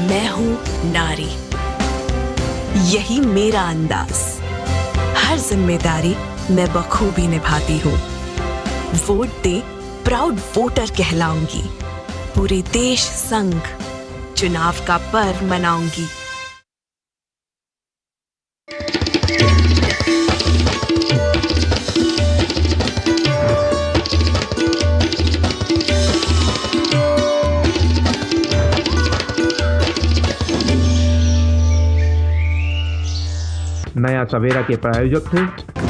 मैं हूँ नारी, यही मेरा अंदाज, हर जिम्मेदारी मैं बखूबी निभाती हूँ, वोट दे प्राउड वोटर कहलाऊंगी, पूरे देश संग चुनाव का पर्व मनाऊंगी। नया सवेरा के प्रायोजक थे